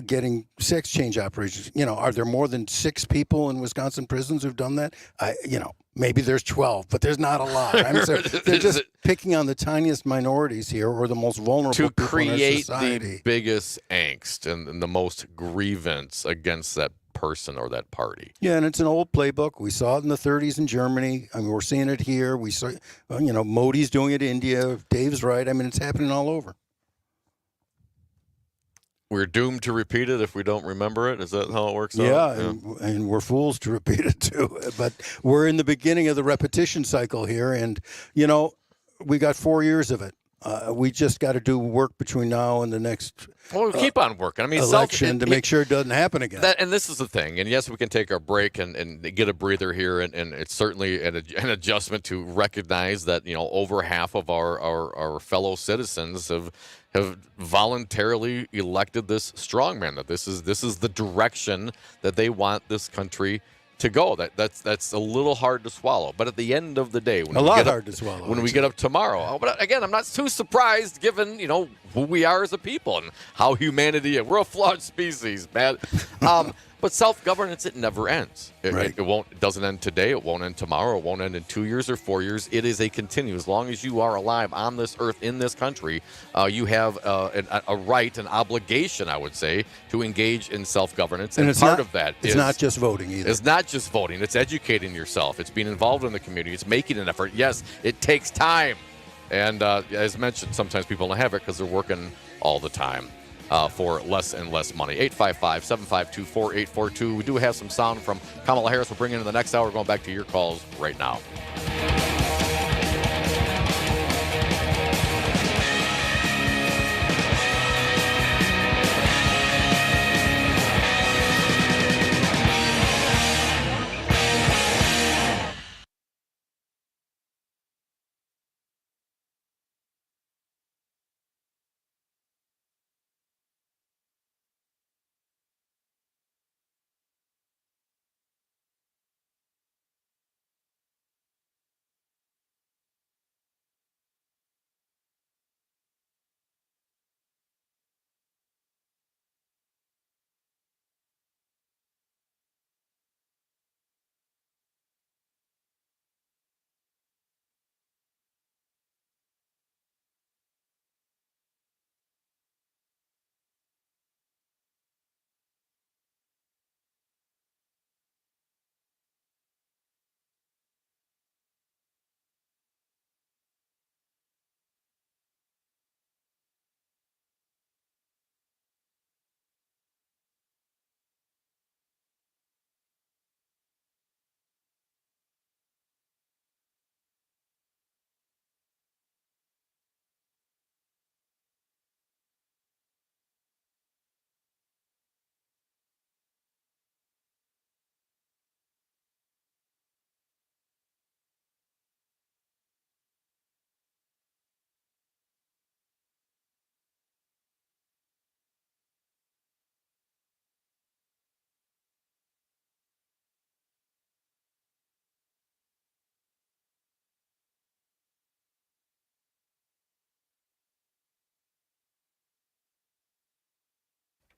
S4: getting sex change operations. Are there more than 6 people in Wisconsin prisons who've done that? Maybe there's 12, but there's not a lot. I mean, so they're just picking on the tiniest minorities here, or the most vulnerable
S3: to
S4: people
S3: create
S4: in our society.
S3: The biggest angst and the most grievance against that person or that party.
S4: Yeah, and it's an old playbook. We saw it in the 30s in Germany. I mean, we're seeing it here. We saw, Modi's doing it in India. Dave's right. I mean, it's happening all over.
S3: We're doomed to repeat it if we don't remember it. Is that how it works out?
S4: Yeah, and we're fools to repeat it too. But we're in the beginning of the repetition cycle here, and we got 4 years of it. We just got to do work between now and the next.
S3: Well, we keep on working. I mean,
S4: election to make sure it doesn't happen again.
S3: And this is the thing. And yes, we can take our break and get a breather here, and it's certainly an adjustment to recognize that over half of our fellow citizens have voluntarily elected this strongman. That this is the direction that they want this country to go. That's a little hard to swallow. But at the end of the day,
S4: hard to swallow.
S3: When we get up tomorrow, but again, I'm not too surprised given who we are as a people and how humanity is. We're a flawed species, man. But self-governance, it never ends. It doesn't end today. It won't end tomorrow. It won't end in 2 years or 4 years. It is a continue. As long as you are alive on this earth, in this country, you have a right, an obligation, I would say, to engage in self-governance. And part of that
S4: is not just voting either.
S3: It's not just voting. It's educating yourself. It's being involved in the community. It's making an effort. Yes, it takes time. And as mentioned, sometimes people don't have it because they're working all the time. For less and less money. 855-752-4842. We do have some sound from Kamala Harris. We'll bring in the next hour. We're going back to your calls right now.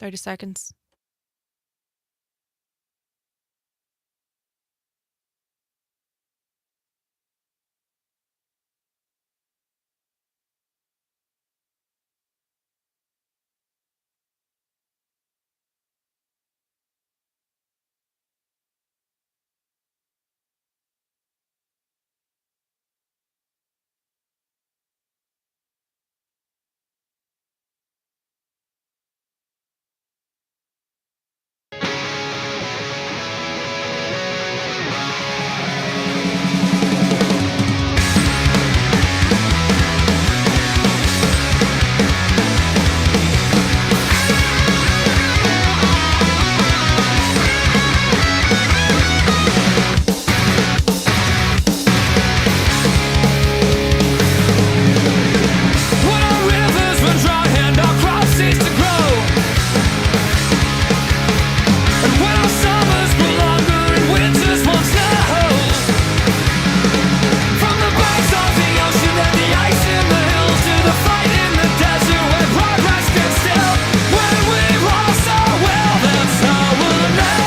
S1: 30 seconds.
S7: When our rivers run dry and our crops cease to grow, and when our summers grow longer and winters won't snow, from the banks of the ocean and the ice in the hills to the fight in the desert where progress stands still, when we've lost our will, that's how we'll know.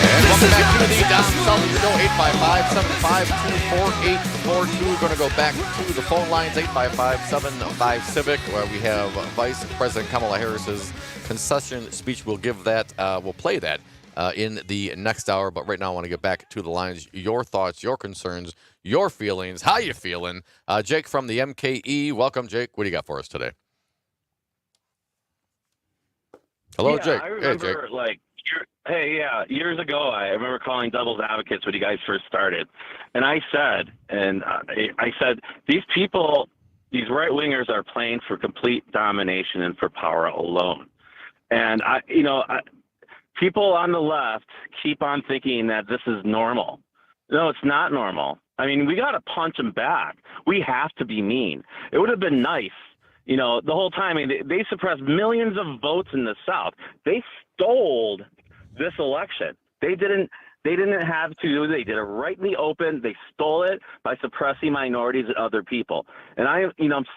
S3: And
S7: This
S3: welcome
S7: is
S3: back
S7: not
S3: to
S7: a
S3: the
S7: test
S3: Dom
S7: run.
S3: Salvia Show, 855-752-4842. We're going to go back to the phone lines, 855-75-CIVIC, where we have Vice President Kamala Harris's concession speech. We'll give that, we'll play that in the next hour. But right now, I want to get back to the lines. Your thoughts, your concerns, your feelings. How you feeling? Jake from the MKE. Welcome, Jake. What do you got for us today? Hello,
S11: Yeah,
S3: Jake.
S11: I
S3: Hey, Jake.
S11: remember, years ago, I remember calling Devil's Advocates when you guys first started, and I said, these people, these right wingers are playing for complete domination and for power alone, and people on the left keep on thinking that this is normal. No, it's not normal. I mean, we got to punch them back. We have to be mean. It would have been nice. The whole time, they suppressed millions of votes in the South. They stole this election. They didn't have to. They did it right in the open. They stole it by suppressing minorities and other people. And I'm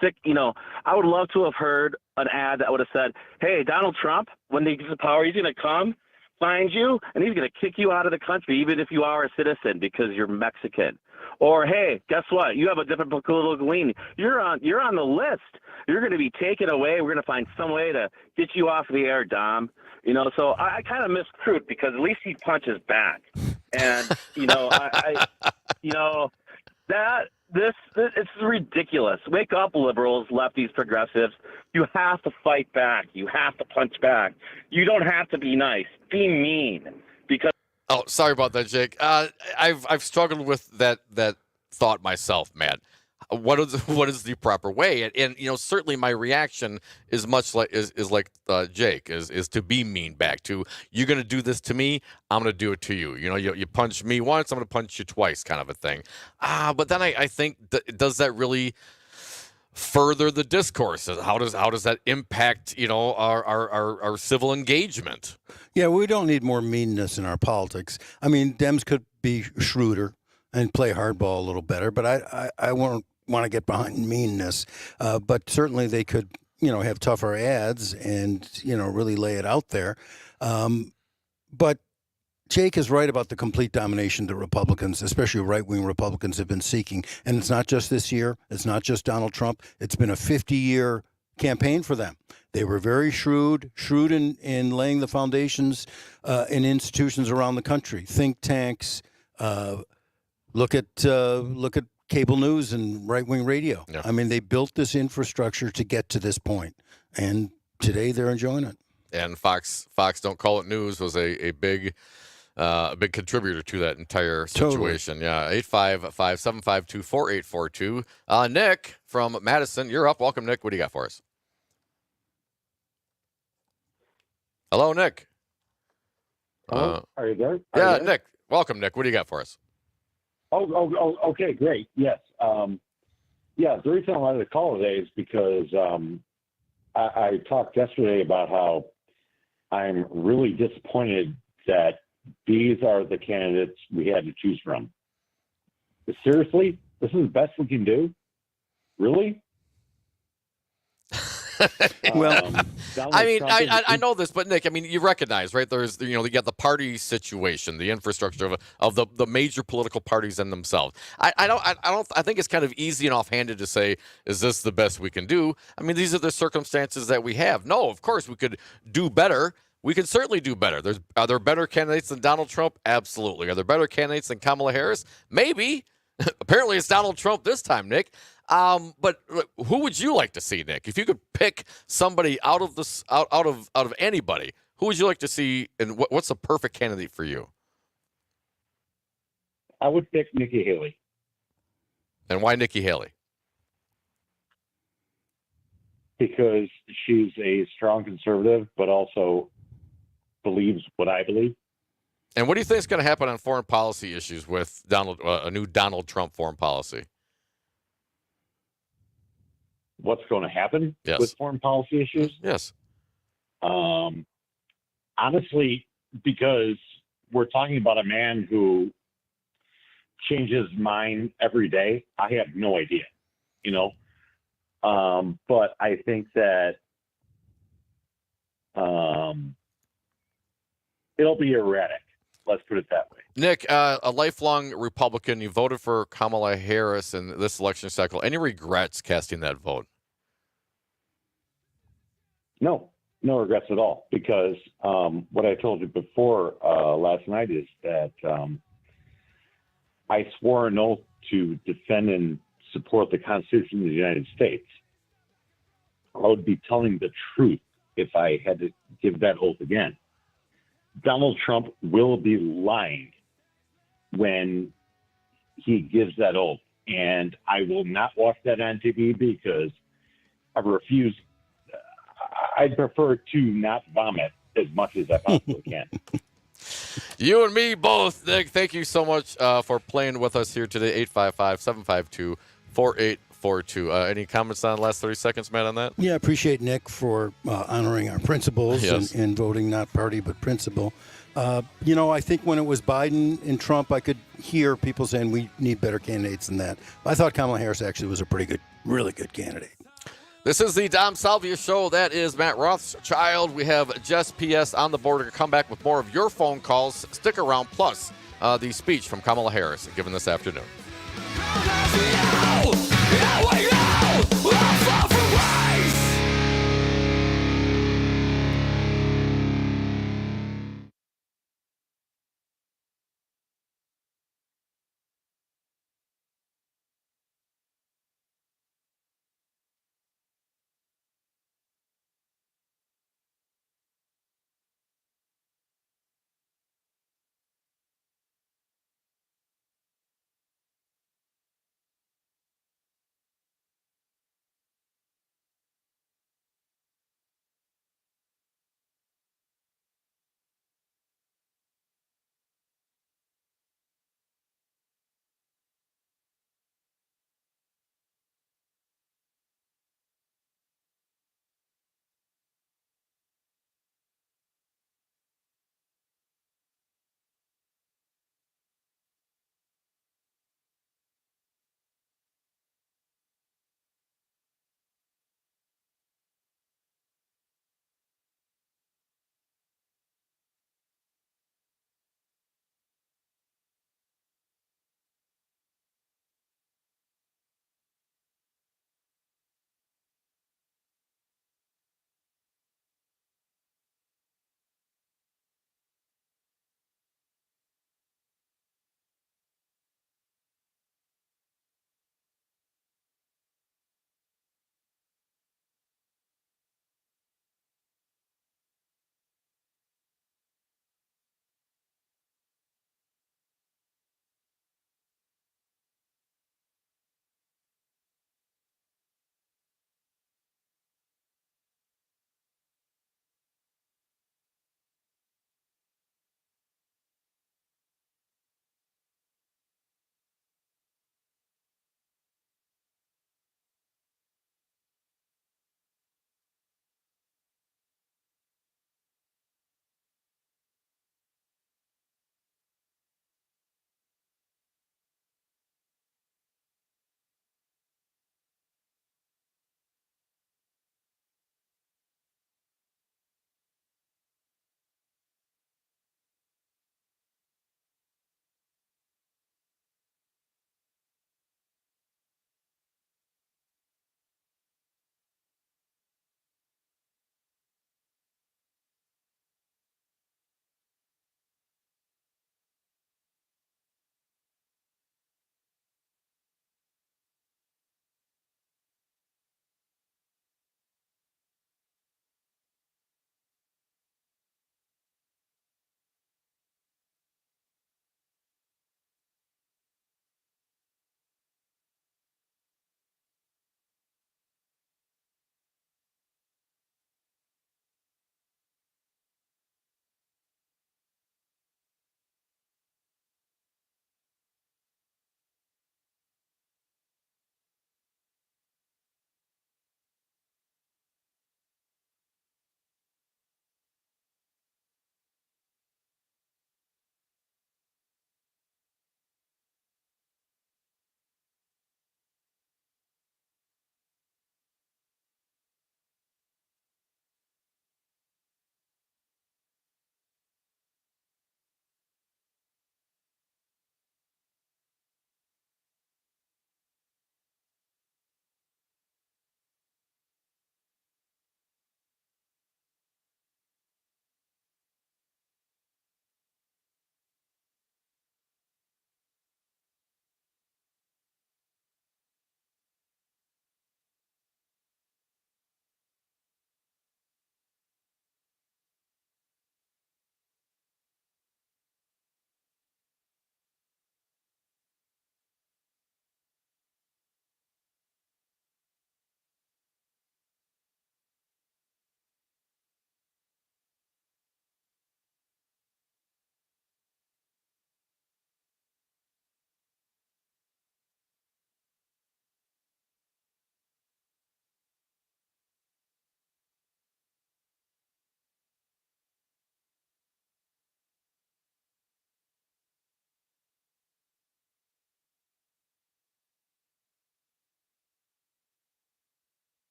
S11: sick. I would love to have heard an ad that would have said, "Hey, Donald Trump, when he gets the power, he's going to come find you and he's going to kick you out of the country, even if you are a citizen because you're Mexican." Or, hey, guess what? You have a different political leaning. You're on the list. You're going to be taken away. We're going to find some way to get you off the air, Dom. So I kind of miss Crute because at least he punches back. And it's ridiculous. Wake up, liberals, lefties, progressives. You have to fight back. You have to punch back. You don't have to be nice. Be mean because.
S3: Oh, sorry about that, Jake. I've struggled with that thought myself, man. What is the proper way? And certainly my reaction is much like like Jake is to be mean back. To, you're gonna do this to me, I'm gonna do it to you. You punch me once, I'm gonna punch you twice, kind of a thing. But then I think does that really further the discourse? How does that impact our civil engagement?
S4: Yeah, we don't need more meanness in our politics. I mean, Dems could be shrewder and play hardball a little better, but I won't want to get behind meanness. But certainly they could, have tougher ads and, really lay it out there. But Jake is right about the complete domination that Republicans, especially right-wing Republicans, have been seeking. And it's not just this year. It's not just Donald Trump. It's been a 50-year campaign for them. They were very shrewd in laying the foundations in institutions around the country, think tanks. Look at cable news and right-wing radio.
S3: Yeah.
S4: I mean, they built this infrastructure to get to this point, and today they're enjoying it.
S3: And Fox Don't Call It News was a big contributor to that entire situation.
S4: Totally.
S3: Yeah, 855-752-4842. Nick from Madison, you're up. Welcome, Nick. What do you got for us? Hello, Nick.
S12: Hello? Are you there?
S3: Yeah,
S12: you there?
S3: Nick. Welcome, Nick. What do you got for us?
S12: Oh, okay, great. Yes. The reason I wanted to call today is because I talked yesterday about how I'm really disappointed that these are the candidates we had to choose from. Seriously? This is the best we can do? Really?
S4: Well,
S12: Donald
S3: I mean,
S12: Trump
S3: I know this, but Nick, I mean, you recognize, right? There's, you got the party situation, the infrastructure of the major political parties in themselves. I think it's kind of easy and offhanded to say, is this the best we can do? I mean, these are the circumstances that we have. No, of course we could do better. We can certainly do better. Are there better candidates than Donald Trump? Absolutely. Are there better candidates than Kamala Harris? Maybe. Apparently, it's Donald Trump this time, Nick. But who would you like to see, Nick? If you could pick somebody out of this, out of anybody, who would you like to see, and what's the perfect candidate for you?
S12: I would pick Nikki Haley.
S3: And why Nikki Haley?
S12: Because she's a strong conservative, but also believes what I believe.
S3: And what do you think is going to happen on foreign policy issues with a new Donald Trump foreign policy?
S12: What's going to happen
S3: Yes.
S12: with foreign policy issues?
S3: Yes.
S12: Honestly, because we're talking about a man who changes his mind every day. I have no idea, but I think that it'll be erratic. Let's put it that way.
S3: Nick, a lifelong Republican, you voted for Kamala Harris in this election cycle. Any regrets casting that vote?
S12: No regrets at all, because what I told you before last night is that I swore an oath to defend and support the Constitution of the United States. I would be telling the truth if I had to give that oath again. Donald Trump will be lying when he gives that oath, and I will not watch that on TV because I refuse. I'd prefer to not vomit as much as I possibly can.
S3: You and me both, Nick. Thank you so much for playing with us here today. 855-752-4842. Any comments on the last 30 seconds, Matt, on that?
S4: Yeah, I appreciate Nick for honoring our principles
S3: Yes.
S4: and voting not party but principle. I think when it was Biden and Trump, I could hear people saying we need better candidates than that. I thought Kamala Harris actually was a really good candidate.
S3: This is the Dom Salvia Show. That is Matt Rothschild. We have Jess P.S. on the board to come back with more of your phone calls. Stick around, plus the speech from Kamala Harris given this afternoon.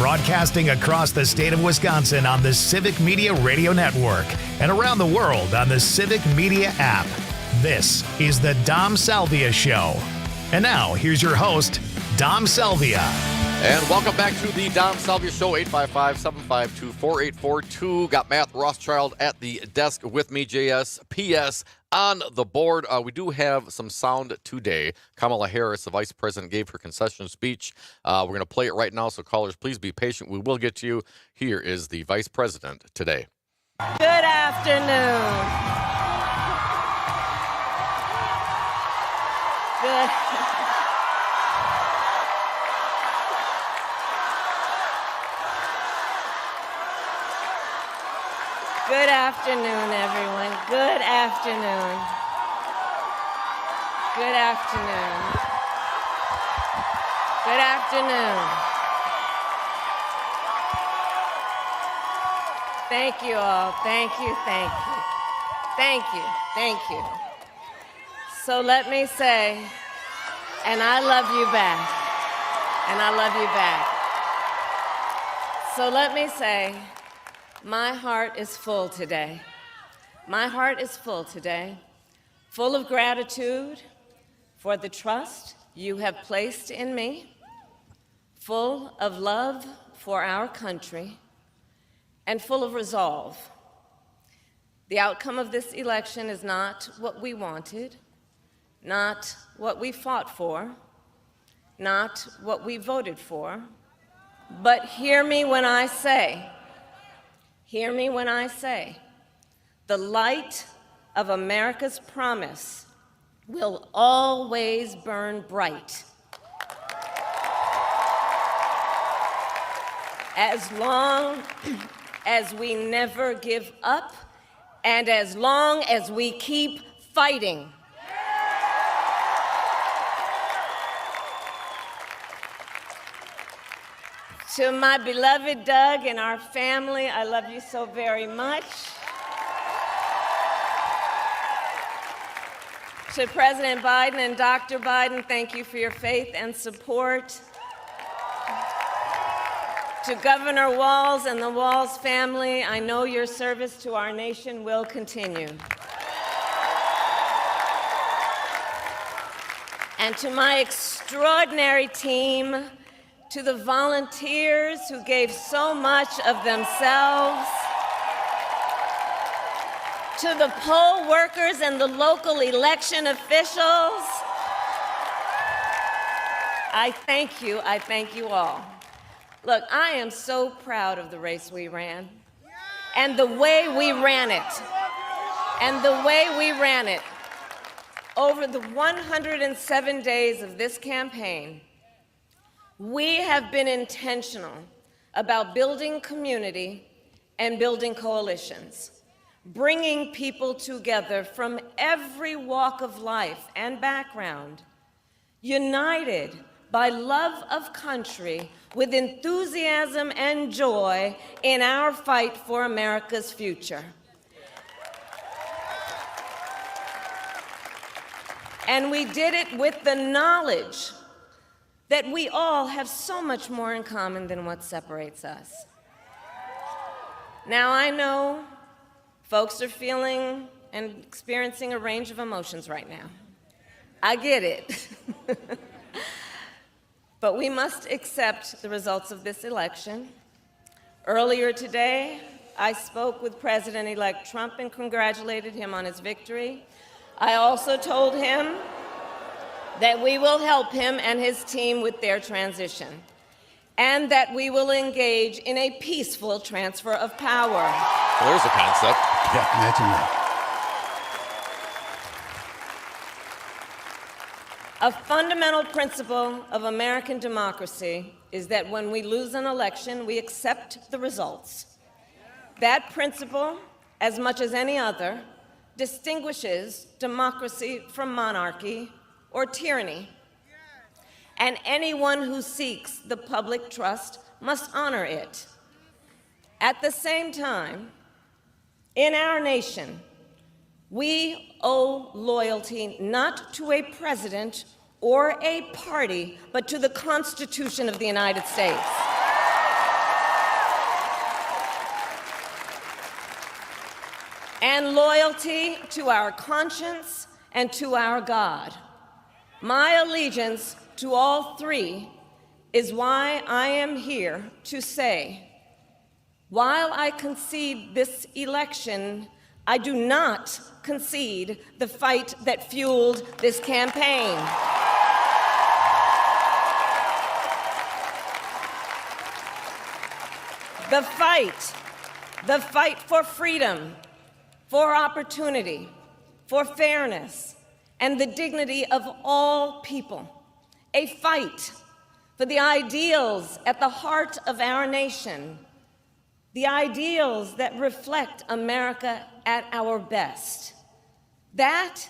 S2: Broadcasting across the state of Wisconsin on the Civic Media Radio Network and around the world on the Civic Media app. This is the Dom Salvia Show. And now, here's your host, Dom Salvia.
S3: And welcome back to the Dom Salvia Show, 855-752-4842. Got Matt Rothschild at the desk with me, JS. PS on the board. We do have some sound today. Kamala Harris, the vice president, gave her concession speech. We're going to play it right now, so callers, please be patient. We will get to you. Here is the vice president today.
S13: Good afternoon. Good afternoon, everyone. Good afternoon. Good afternoon. Good afternoon. Thank you all. Thank you, thank you. Thank you, thank you. So let me say, and I love you back. And I love you back. So let me say, my heart is full today. My heart is full today, full of gratitude for the trust you have placed in me, full of love for our country, and full of resolve. The outcome of this election is not what we wanted, not what we fought for, not what we voted for, but hear me when I say, the light of America's promise will always burn bright. As long as we never give up, and as long as we keep fighting. To my beloved Doug and our family, I love you so very much. To President Biden and Dr. Biden, thank you for your faith and support. To Governor Walz and the Walz family, I know your service to our nation will continue. And to my extraordinary team, to the volunteers who gave so much of themselves, to the poll workers and the local election officials, I thank you all. Look, I am so proud of the race we ran, and the way we ran it. Over the 107 days of this campaign, we have been intentional about building community and building coalitions, bringing people together from every walk of life and background, united by love of country with enthusiasm and joy in our fight for America's future. And we did it with the knowledge that we all have so much more in common than what separates us. Now, I know folks are feeling and experiencing a range of emotions right now. I get it. But we must accept the results of this election. Earlier today, I spoke with President-elect Trump and congratulated him on his victory. I also told him that we will help him and his team with their transition, and that we will engage in a peaceful transfer of power.
S3: Well, there's a concept.
S4: Yeah, imagine that.
S13: A fundamental principle of American democracy is that when we lose an election, we accept the results. That principle, as much as any other, distinguishes democracy from monarchy or tyranny. And anyone who seeks the public trust must honor it. At the same time, in our nation, we owe loyalty not to a president or a party, but to the Constitution of the United States. and loyalty to our conscience and to our God. My allegiance to all three is why I am here to say, while I concede this election, I do not concede the fight that fueled this campaign. The fight for freedom, for opportunity, for fairness, and the dignity of all people. A fight for the ideals at the heart of our nation, the ideals that reflect America at our best. That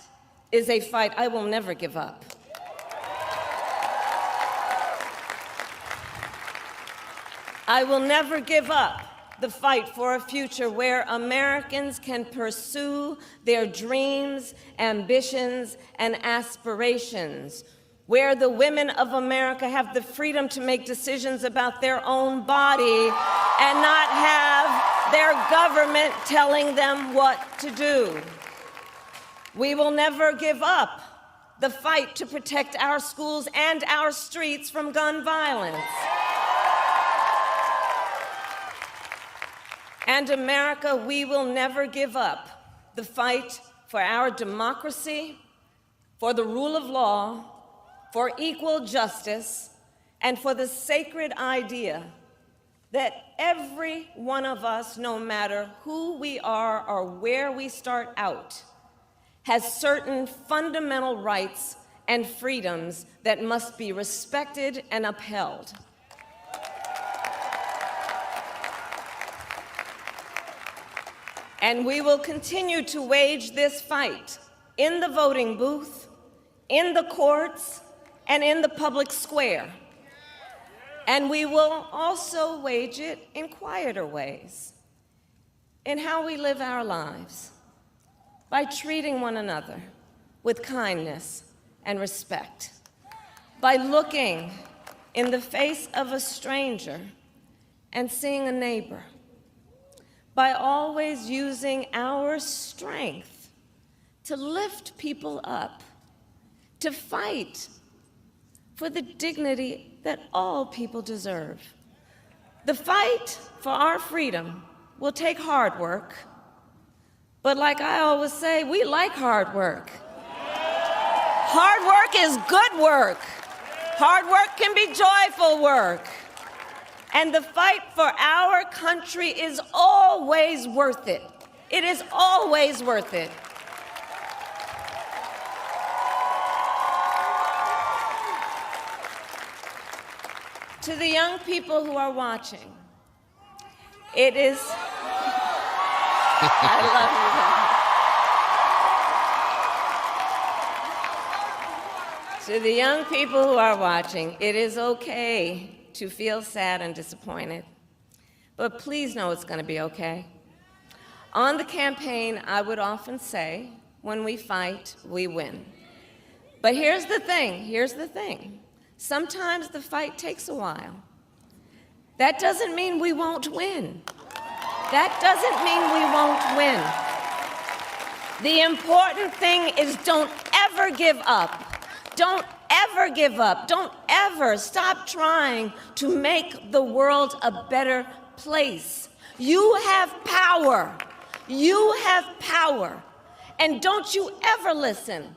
S13: is a fight I will never give up. I will never give up the fight for a future where Americans can pursue their dreams, ambitions, and aspirations, where the women of America have the freedom to make decisions about their own body and not have their government telling them what to do. We will never give up the fight to protect our schools and our streets from gun violence. And America, we will never give up the fight for our democracy, for the rule of law, for equal justice, and for the sacred idea that every one of us, no matter who we are or where we start out, has certain fundamental rights and freedoms that must be respected and upheld. And we will continue to wage this fight in the voting booth, in the courts, and in the public square. And we will also wage it in quieter ways, in how we live our lives, by treating one another with kindness and respect, by looking in the face of a stranger and seeing a neighbor, by always using our strength to lift people up, to fight for the dignity that all people deserve. The fight for our freedom will take hard work, but like I always say, we like hard work. Hard work is good work. Hard work can be joyful work. And the fight for our country is always worth it. It is always worth it. To the young people who are watching, it is, I love you. To the young people who are watching, it is okay to feel sad and disappointed, but please know it's going to be okay. On the campaign, I would often say, when we fight, we win. But here's the thing. Sometimes the fight takes a while. That doesn't mean we won't win. That doesn't mean we won't win. The important thing is don't ever give up. Don't ever give up. Don't ever stop trying to make the world a better place. You have power. You have power. And don't you ever listen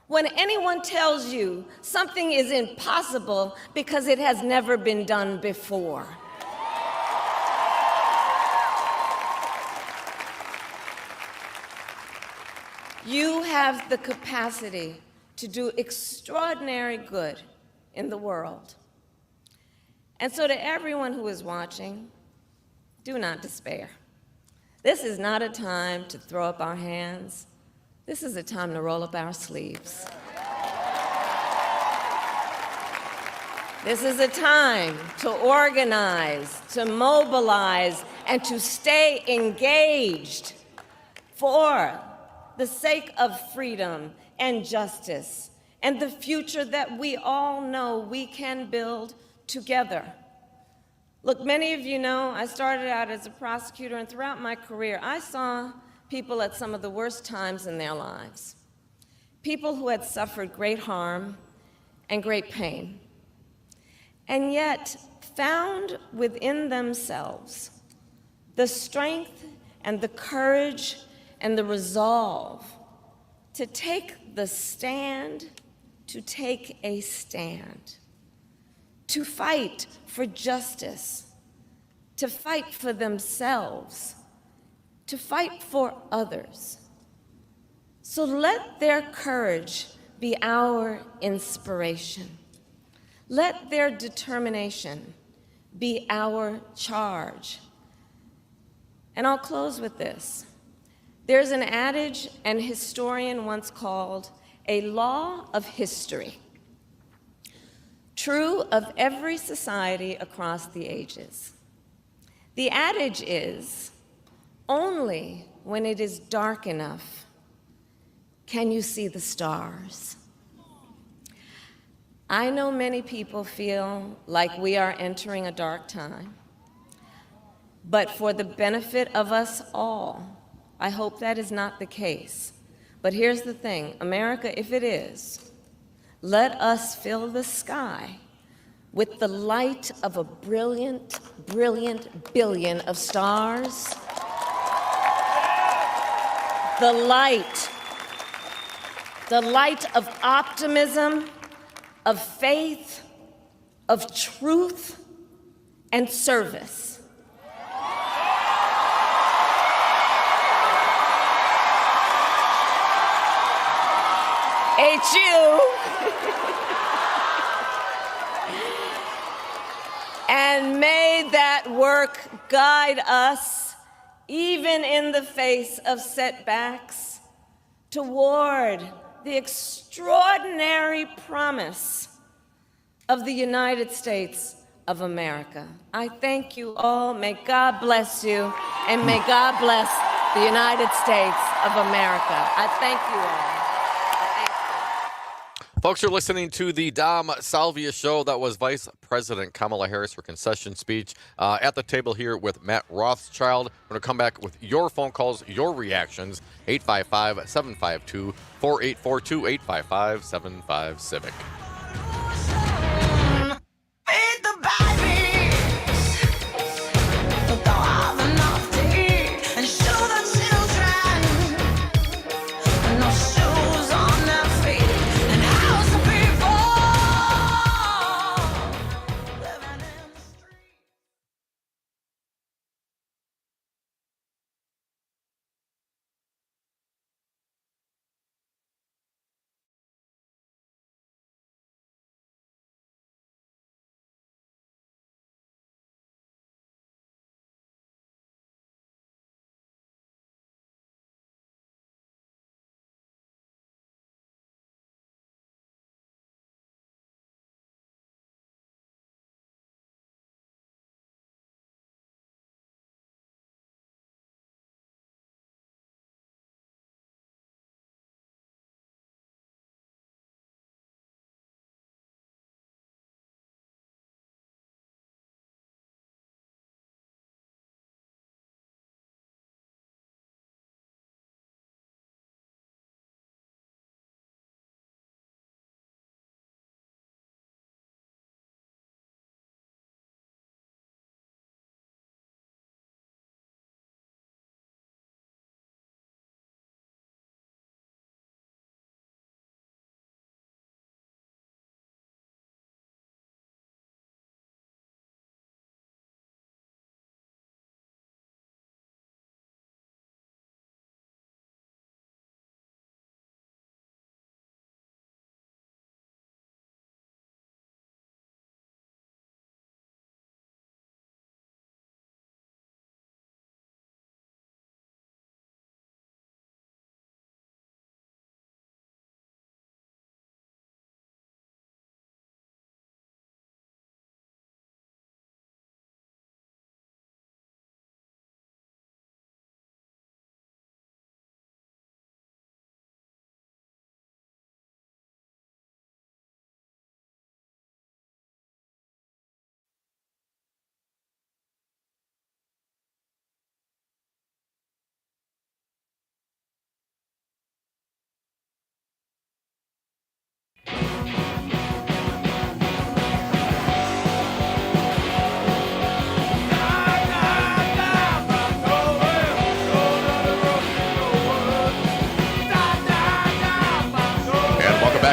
S13: when anyone tells you something is impossible because it has never been done before. You have the capacity to do extraordinary good in the world. And so to everyone who is watching, do not despair. This is not a time to throw up our hands. This is a time to roll up our sleeves. This is a time to organize, to mobilize, and to stay engaged for the sake of freedom and justice and the future that we all know we can build together. Look, many of you know I started out as a prosecutor, and throughout my career, I saw people at some of the worst times in their lives, people who had suffered great harm and great pain, and yet found within themselves the strength and the courage and the resolve to take the stand, to take a stand, to fight for justice, to fight for themselves, to fight for others. So let their courage be our inspiration. Let their determination be our charge. And I'll close with this. There's an adage an historian once called a law of history, true of every society across the ages. The adage is, only when it is dark enough can you see the stars. I know many people feel like we are entering a dark time, but for the benefit of us all, I hope that is not the case. But here's the thing, America, if it is, let us fill the sky with the light of a brilliant, brilliant billion of stars. The light of optimism, of faith, of truth, and service. HU. And may that work guide us, even in the face of setbacks, toward the extraordinary promise of the United States of America. I thank you all. May God bless you, and may God bless the United States of America. I thank you all.
S3: Folks, you're listening to the Dom Salvia Show. That was Vice President Kamala Harris, her concession speech at the table here with Matt Rothschild. We're going to come back with your phone calls, your reactions, 855-752-4842, 855-75-CIVIC.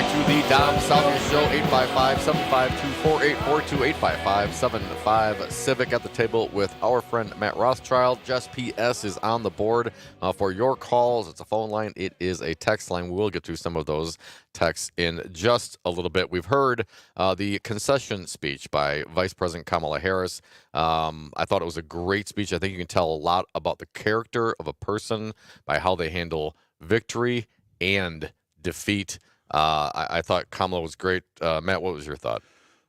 S3: to the Dom Salvia Show, 855-752-4842, 855-75 Civic at the table with our friend Matt Rothschild. Jess PS is on the board for your calls. It's a phone line. It is a text line. We'll get to some of those texts in just a little bit. We've heard the concession speech by Vice President Kamala Harris. I thought it was a great speech. I think you can tell a lot about the character of a person by how they handle victory and defeat. I thought Kamala was great. Matt, what was your thought?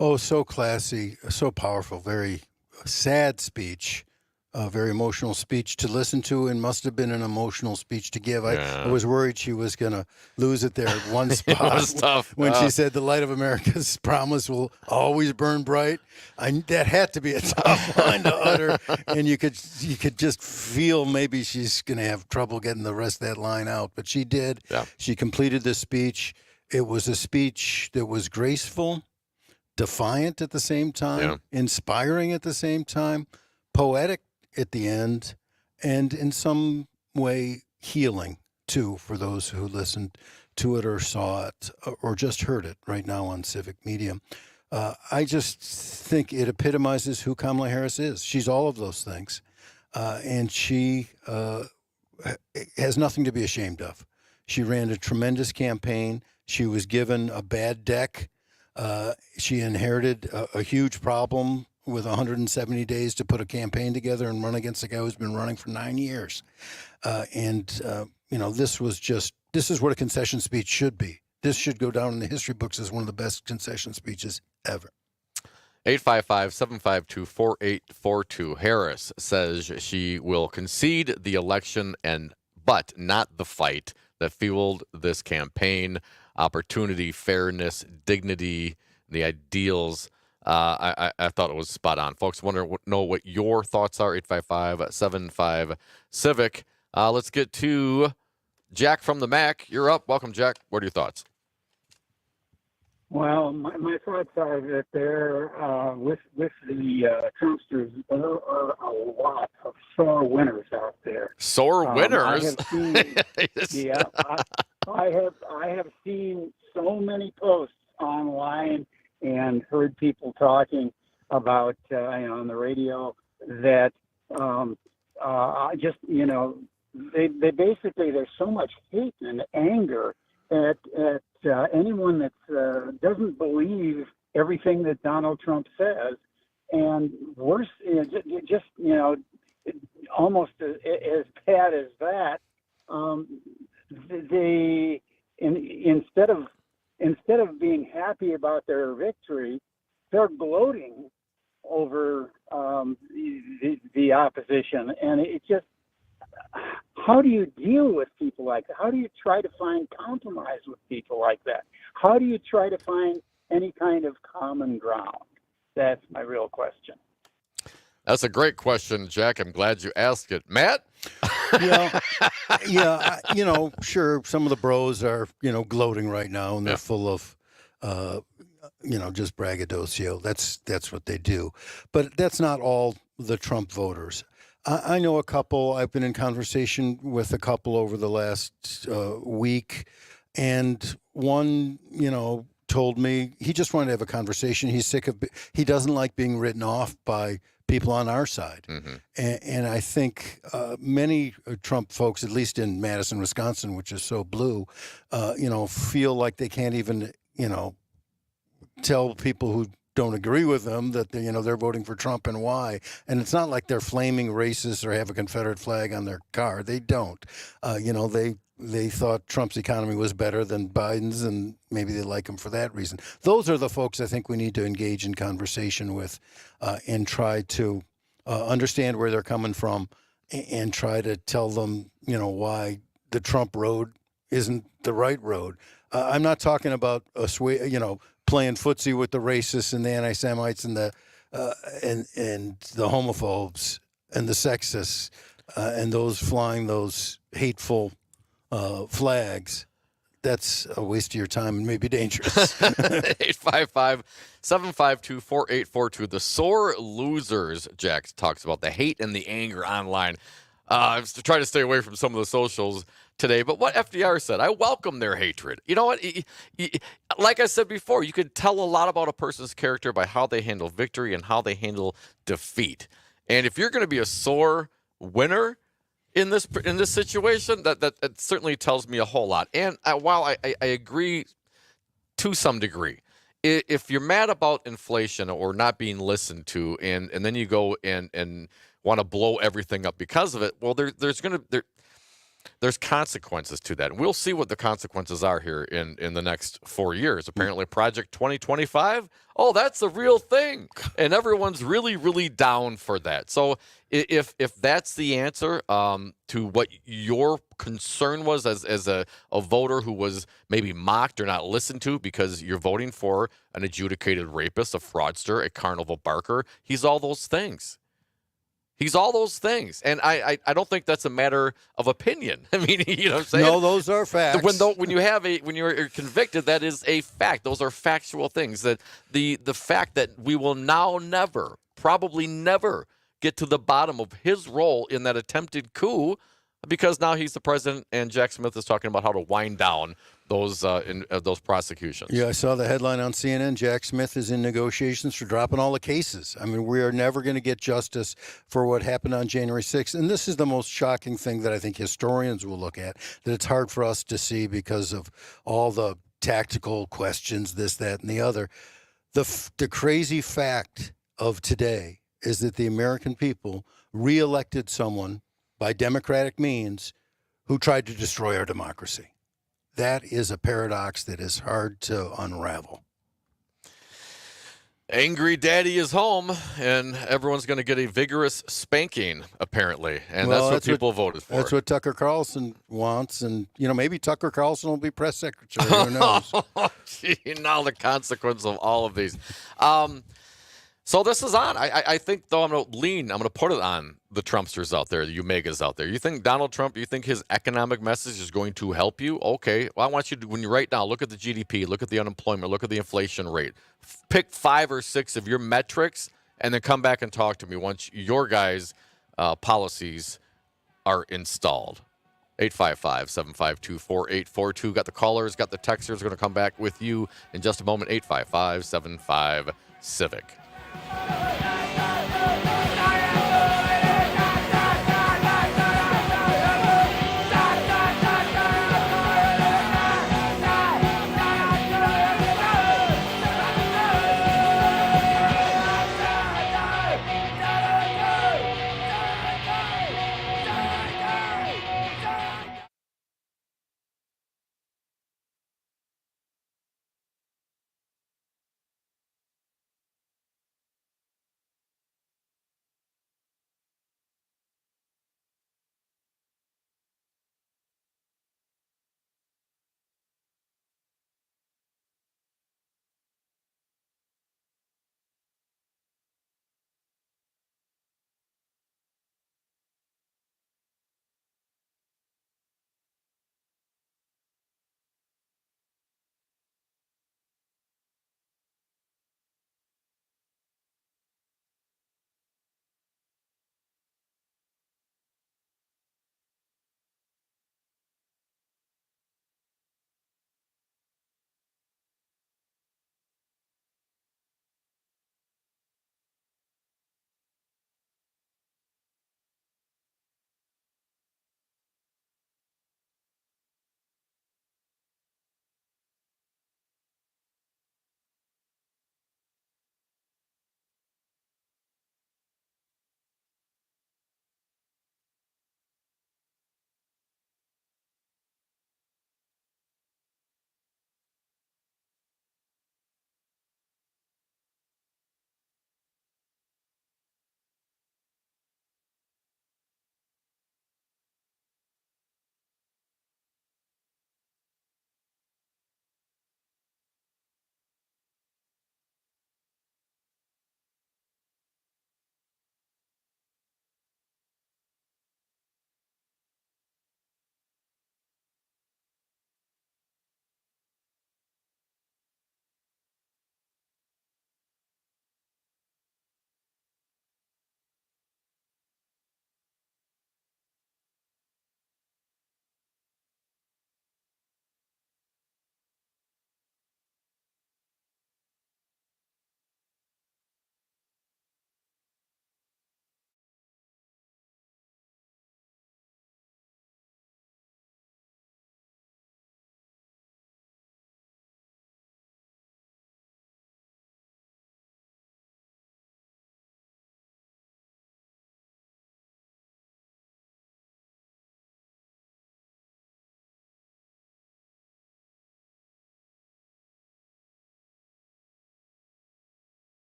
S4: Oh, so classy, so powerful, very sad speech, a very emotional speech to listen to, and must have been an emotional speech to give. I was worried she was going to lose it there at one spot.
S3: It was tough.
S4: When she said the light of America's promise will always burn bright. That had to be a tough line to utter, and you could just feel maybe she's going to have trouble getting the rest of that line out. But she did.
S3: Yeah.
S4: She completed the speech. It was a speech that was graceful, defiant at the same time, inspiring at the same time, poetic at the end, and in some way healing too for those who listened to it or saw it or just heard it right now on Civic Media. I just think it epitomizes who Kamala Harris is. She's all of those things, and she has nothing to be ashamed of. She ran a tremendous campaign. She was given a bad deck. She inherited a huge problem with 170 days to put a campaign together and run against a guy who's been running for 9 years. This is what a concession speech should be. This should go down in the history books as one of the best concession speeches ever.
S3: 855-752-4842. Harris says she will concede the election but not the fight that fueled this campaign. Opportunity, fairness, dignity, the ideals. I thought it was spot on. Folks, know what your thoughts are. 855-75-CIVIC. Let's get to Jack from the Mac. You're up. Welcome, Jack. What are your thoughts?
S14: Well, my thoughts are that there, with the Trumpsters, there are a lot of sore winners out there.
S3: Sore winners?
S14: I have seen so many posts online and heard people talking about on the radio that they basically, there's so much hate and anger at anyone that doesn't believe everything that Donald Trump says, and worse, almost as bad as that. Instead of being happy about their victory, they're gloating over the opposition, and it just. How do you deal with people like that? How do you try to find compromise with people like that? How do you try to find any kind of common ground? That's my real question.
S3: That's a great question, Jack. I'm glad you asked it. Matt?
S4: Sure, some of the bros are, gloating right now, and they're full of, just braggadocio. That's what they do. But that's not all the Trump voters. I know a couple. I've been in conversation with a couple over the last week, and one, told me he just wanted to have a conversation. He's sick of. He doesn't like being written off by people on our side, and I think many Trump folks, at least in Madison, Wisconsin, which is so blue, feel like they can't even, tell people who don't agree with them that they're voting for Trump and why. And it's not like they're flaming racist or have a Confederate flag on their car. They don't. They thought Trump's economy was better than Biden's, and maybe they like him for that reason. Those are the folks I think we need to engage in conversation with, and try to understand where they're coming from, and try to tell them why the Trump road isn't the right road. I'm not talking about playing footsie with the racists and the anti-Semites and the homophobes and the sexists and those flying those hateful flags. That's a waste of your time and maybe dangerous.
S3: 855-752-4842. The sore losers, Jack talks about the hate and the anger online. I was to try to stay away from some of the socials today, but what FDR said, I welcome their hatred. You know what? like I said before, you could tell a lot about a person's character by how they handle victory and how they handle defeat. And if you're going to be a sore winner in this situation, that certainly tells me a whole lot. And while I agree to some degree, if you're mad about inflation or not being listened to, and then you go and want to blow everything up because of it, well, there's consequences to that. And we'll see what the consequences are here in the next 4 years. Apparently, Project 2025, oh, that's a real thing. And everyone's really, really down for that. So if that's the answer to what your concern was as a voter who was maybe mocked or not listened to because you're voting for an adjudicated rapist, a fraudster, a carnival barker, he's all those things. He's all those things, and I don't think that's a matter of opinion. I mean, you know what I'm saying?
S4: No, those are facts.
S3: When you're convicted, that is a fact. Those are factual things. That the fact that we will now probably never get to the bottom of his role in that attempted coup, because now he's the president, and Jack Smith is talking about how to wind down those prosecutions.
S4: Yeah, I saw the headline on CNN. Jack Smith is in negotiations for dropping all the cases. I mean, we are never going to get justice for what happened on January 6th. And this is the most shocking thing that I think historians will look at, that it's hard for us to see because of all the tactical questions, this, that, and the other. The crazy fact of today is that the American people reelected someone by democratic means who tried to destroy our democracy. That is a paradox that is hard to unravel.
S3: Angry daddy is home, and everyone's going to get a vigorous spanking, apparently. And that's what people voted for.
S4: That's what Tucker Carlson wants. And, maybe Tucker Carlson will be press secretary. Who knows?
S3: Gee, now the consequence of all of these. So this is on. I think, though, I'm going to put it on the Trumpsters out there, the Umegas out there. You think Donald Trump, you think his economic message is going to help you? Okay. Well, I want you to, when you write down, look at the GDP, look at the unemployment, look at the inflation rate. Pick 5 or 6 of your metrics, and then come back and talk to me once your guys' policies are installed. 855-752-4842. Got the callers, got the texters. Going to come back with you in just a moment. 855-75-CIVIC.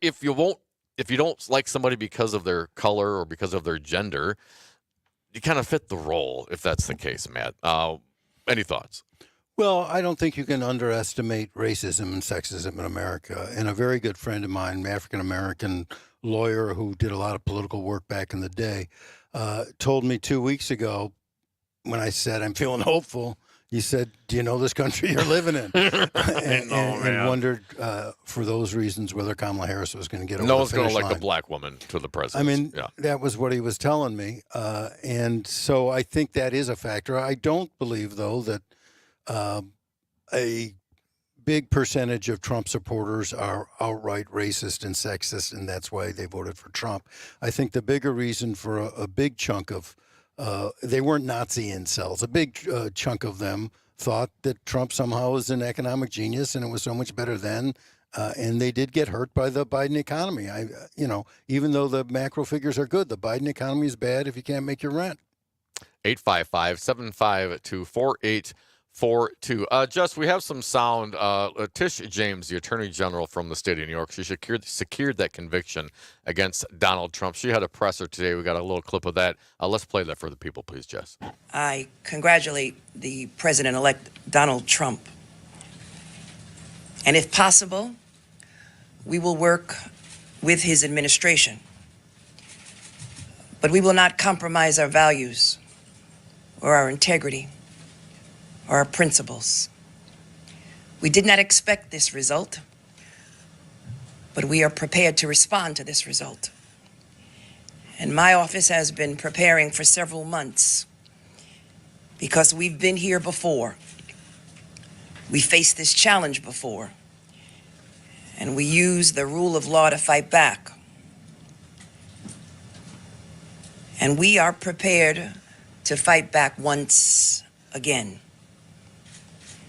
S3: if you don't like somebody because of their color or because of their gender, you kind of fit the role if that's the case, Matt. Any thoughts?
S4: Well, I don't think you can underestimate racism and sexism in America. And a very good friend of mine, an African-American lawyer who did a lot of political work back in the day, told me 2 weeks ago when I said, I'm feeling hopeful, he said, do you know this country you're living in? and wondered for those reasons whether Kamala Harris was going to get over
S3: no
S4: the
S3: one's going
S4: finish
S3: to elect
S4: line.
S3: a black woman to the
S4: I
S3: presidency.
S4: mean, that was what he was telling me. And so I think that is a factor. I don't believe, though, that a big percentage of Trump supporters are outright racist and sexist, and that's why they voted for Trump. I think the bigger reason for a big chunk of they weren't Nazi incels. A big chunk of them thought that Trump somehow was an economic genius and it was so much better then. And they did get hurt by the Biden economy. Even though the macro figures are good, the Biden economy is bad if you can't make your rent.
S3: 855-752-4842. Jess, we have some sound. Tish James, the Attorney General from the state of New York, she secured that conviction against Donald Trump. She had a presser today. We got a little clip of that. Let's play that for the people, please, Jess.
S15: I congratulate the President-elect Donald Trump. And if possible, we will work with his administration. But we will not compromise our values or our integrity or our principles. We did not expect this result, but we are prepared to respond to this result. And my office has been preparing for several months because we've been here before. We faced this challenge before, and we used the rule of law to fight back. And we are prepared to fight back once again.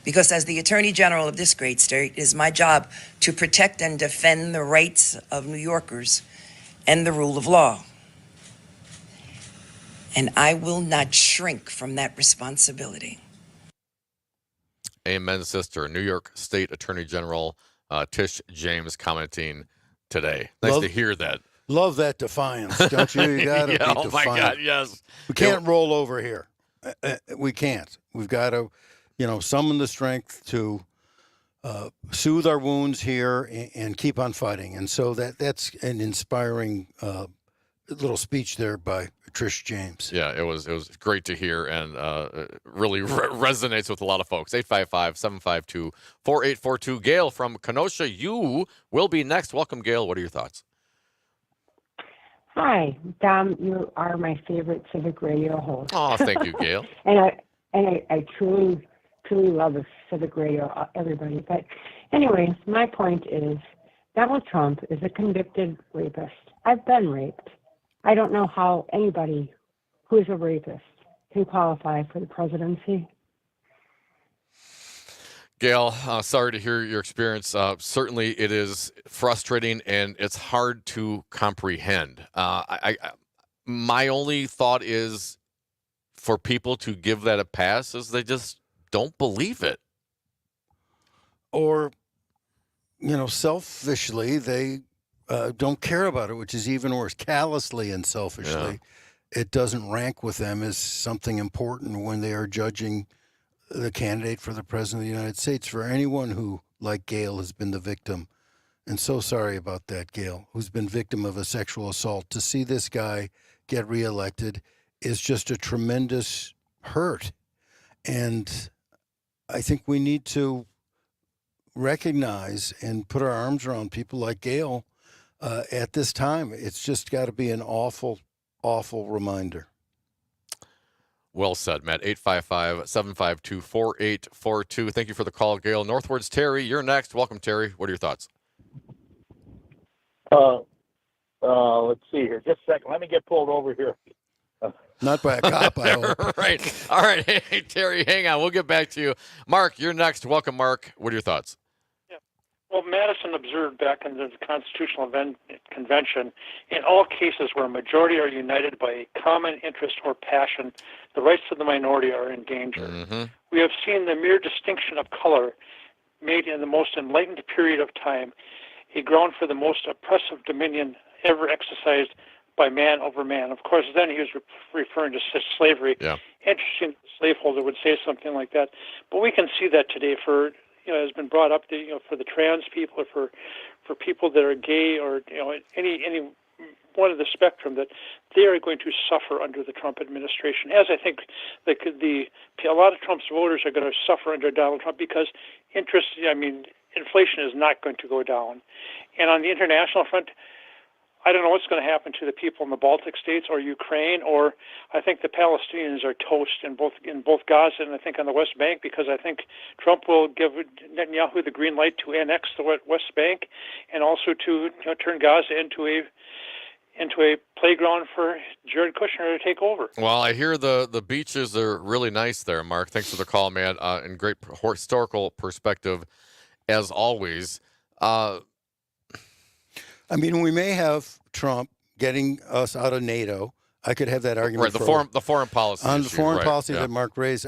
S15: Because as the Attorney General of this great state, it is my job to protect and defend the rights of New Yorkers and the rule of law. And I will not shrink from that responsibility.
S3: Amen, sister. New York State Attorney General Tish James commenting today. Nice to hear that.
S4: Love that defiance, don't you? You got to be defiant.
S3: Oh, my God, yes.
S4: We can't roll over here. We can't. We've got to, summon the strength to soothe our wounds here and keep on fighting. And so that's an inspiring little speech there by Trish James.
S3: Yeah, it was great to hear and really resonates with a lot of folks. 855-752-4842. Gail from Kenosha, you will be next. Welcome, Gail. What are your thoughts?
S16: Hi, Dom. You are my favorite Civic Radio host.
S3: Oh, thank you, Gail.
S16: and I truly love the Civic Radio, everybody. But anyways, my point is Donald Trump is a convicted rapist. I've been raped. I don't know how anybody who is a rapist can qualify for the presidency.
S3: Gail, sorry to hear your experience. Certainly it is frustrating and it's hard to comprehend. My only thought is for people to give that a pass is they just don't believe it.
S4: Or, selfishly, they don't care about it, which is even worse. Callously and selfishly, it doesn't rank with them as something important when they are judging the candidate for the president of the United States. For anyone who, like Gail, has been the victim, and so sorry about that, Gail, who's been victim of a sexual assault, to see this guy get reelected is just a tremendous hurt. And I think we need to recognize and put our arms around people like Gail at this time. It's just got to be an awful, awful reminder.
S3: Well said, Matt. 855-752-4842. Thank you for the call, Gail. Northward's Terry. You're next. Welcome, Terry. What are your thoughts?
S17: Let's see here. Just a second. Let me get pulled over here.
S4: Not by a cop, I hope.
S3: Right. All right. Hey, Terry, hang on. We'll get back to you. Mark, you're next. Welcome, Mark. What are your thoughts?
S18: Well, Madison observed back in the Constitutional Convention, in all cases where a majority are united by a common interest or passion, the rights of the minority are in danger.
S3: Mm-hmm.
S18: We have seen the mere distinction of color made in the most enlightened period of time a ground for the most oppressive dominion ever exercised by man over man. Of course, then he was referring to slavery.
S3: Yeah.
S18: Interesting, the slaveholder would say something like that. But we can see that today for, has been brought up, for the trans people, or for people that are gay, or any one of the spectrum, that they are going to suffer under the Trump administration. As I think a lot of Trump's voters are going to suffer under Donald Trump, because inflation is not going to go down. And on the international front, I don't know what's going to happen to the people in the Baltic states or Ukraine, or I think the Palestinians are toast in both Gaza and I think on the West Bank, because I think Trump will give Netanyahu the green light to annex the West Bank, and also to turn Gaza into a playground for Jared Kushner to take over.
S3: Well, I hear the beaches are really nice there, Mark. Thanks for the call, man, and great historical perspective as always.
S4: We may have Trump getting us out of NATO. I could have that argument.
S3: Right, the foreign policy
S4: on
S3: issue,
S4: the foreign
S3: right,
S4: policy
S3: yeah.
S4: that Mark raised.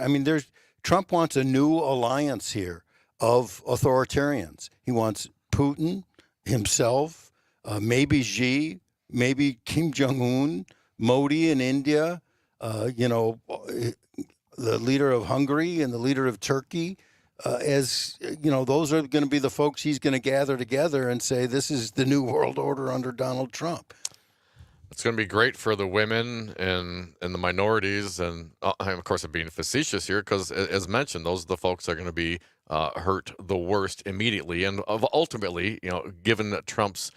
S4: Trump wants a new alliance here of authoritarians. He wants Putin himself, maybe Xi, maybe Kim Jong-un, Modi in India, the leader of Hungary and the leader of Turkey. Those are going to be the folks he's going to gather together and say, this is the new world order under Donald Trump.
S3: It's going to be great for the women and the minorities. And of course, I'm being facetious here because, as mentioned, those are the folks that are going to be hurt the worst immediately. And ultimately, given Trump's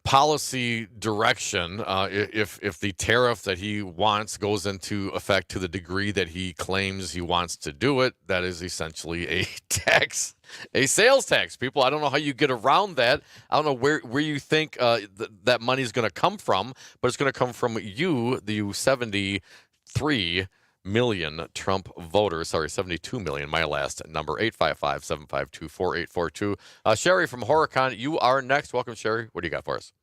S3: policy direction, if the tariff that he wants goes into effect to the degree that he claims he wants to do it, that is essentially a tax, a sales tax. People, I don't know how you get around that. I don't know where you think that money is going to come from, but it's going to come from you, the 73 million Trump voters. Sorry, 72 million, my last number, 855-752-4842. Sherry from Horicon, you are next. Welcome, Sherry. What do you got for us?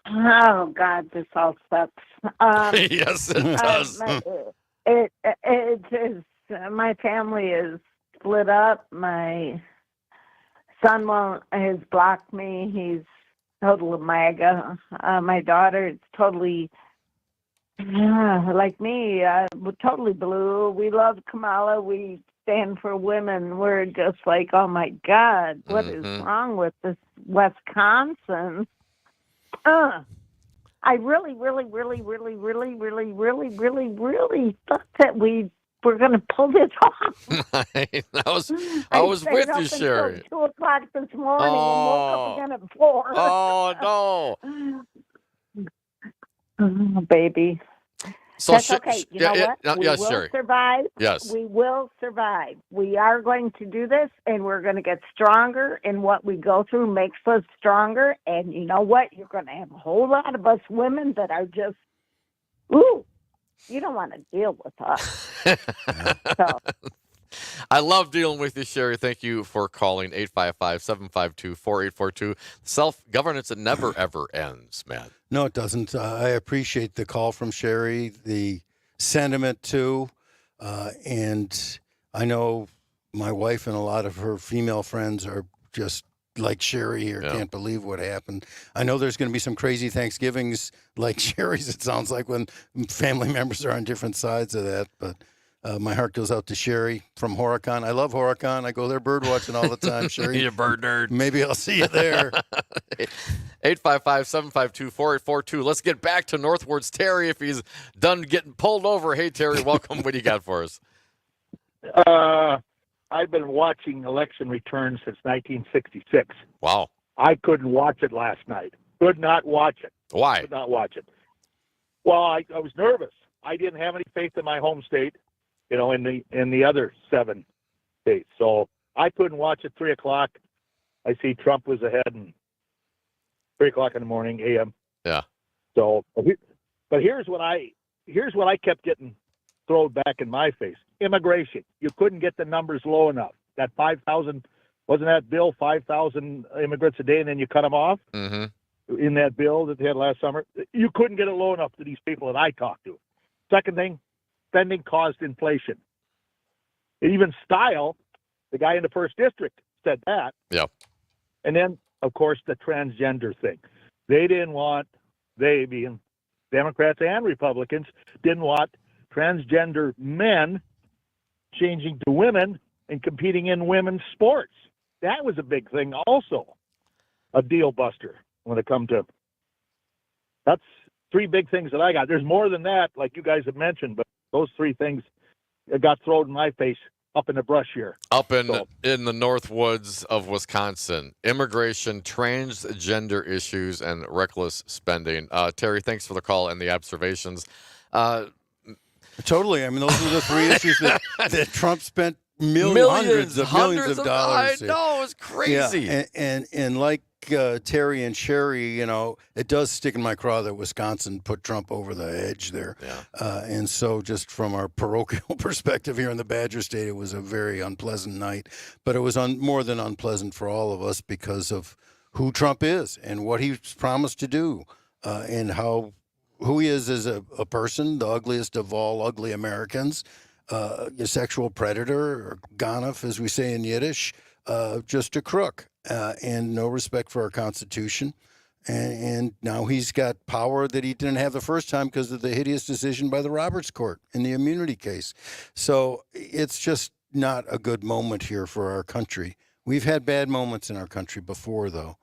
S19: Oh, God, this all sucks.
S3: Yes, it does.
S19: It is. My family is split up. My son has blocked me. He's total MAGA. My daughter is totally... like me, totally blue. We love Kamala. We stand for women. We're just like, oh my God, what is wrong with this Wisconsin? I really, really, really, really, really, really, really, really, really thought that we were going to pull this off.
S3: I was with you, Sherry.
S19: 2:00 this morning and woke up again at 4.
S3: Oh no.
S19: Oh, baby.
S3: So
S19: that's okay. You know what? We will
S3: Sherry.
S19: survive.
S3: Yes.
S19: We will survive. We are going to do this, and we're going to get stronger, and what we go through makes us stronger. And you know what? You're going to have a whole lot of us women that are just, ooh, you don't want to deal with us. So.
S3: I love dealing with you, Sherry. Thank you for calling 855-752-4842. Self-governance, it never, ever ends, man.
S4: No, it doesn't. I appreciate the call from Sherry, the sentiment, too. And I know my wife and a lot of her female friends are just like Sherry here. Yeah. Can't believe what happened. I know there's going to be some crazy Thanksgivings like Sherry's, it sounds like, when family members are on different sides of that. But my heart goes out to Sherry from Horicon. I love Horicon. I go there bird watching all the time, Sherry.
S3: You're a bird nerd.
S4: Maybe I'll see you there.
S3: 855-752-4842. Let's get back to Northward's Terry if he's done getting pulled over. Hey, Terry, welcome. What do you got for us?
S17: I've been watching election returns since 1966.
S3: Wow.
S17: I couldn't watch it last night. Could not watch it.
S3: Why?
S17: Could not watch it. Well, I was nervous. I didn't have any faith in my home state, in the other 7 states. So I couldn't watch at 3:00. I see Trump was ahead, and 3:00 in the morning a.m.
S3: Yeah.
S17: So, but here's what I kept getting thrown back in my face: immigration. You couldn't get the numbers low enough. That 5,000 wasn't that bill 5,000 immigrants a day, and then you cut them off in that bill that they had last summer. You couldn't get it low enough to these people that I talked to. Second thing, spending caused inflation. Even Style, the guy in the first district, said that.
S3: Yeah.
S17: And then, of course, the transgender thing. They being Democrats and Republicans, didn't want transgender men changing to women and competing in women's sports. That was a big thing also, a deal buster when it come to. That's three big things that I got. There's more than that, like you guys have mentioned, but those three things got thrown in my face up in the brush here.
S3: Up in the north woods of Wisconsin, immigration, transgender issues, and reckless spending. Terry, thanks for the call and the observations.
S4: Totally. I mean, those were the three issues that Trump spent hundreds of millions of dollars.
S3: I know, it's crazy.
S4: Yeah, and like Terry and Sherry, it does stick in my craw that Wisconsin put Trump over the edge there.
S3: Yeah.
S4: And so just from our parochial perspective here in the Badger State, it was a very unpleasant night. But it was more than unpleasant for all of us because of who Trump is and what he's promised to do and who he is as a person, the ugliest of all ugly Americans, a sexual predator, or ganef, as we say in Yiddish, just a crook, and no respect for our Constitution. And now he's got power that he didn't have the first time because of the hideous decision by the Roberts Court in the immunity case. So it's just not a good moment here for our country. We've had bad moments in our country before, though,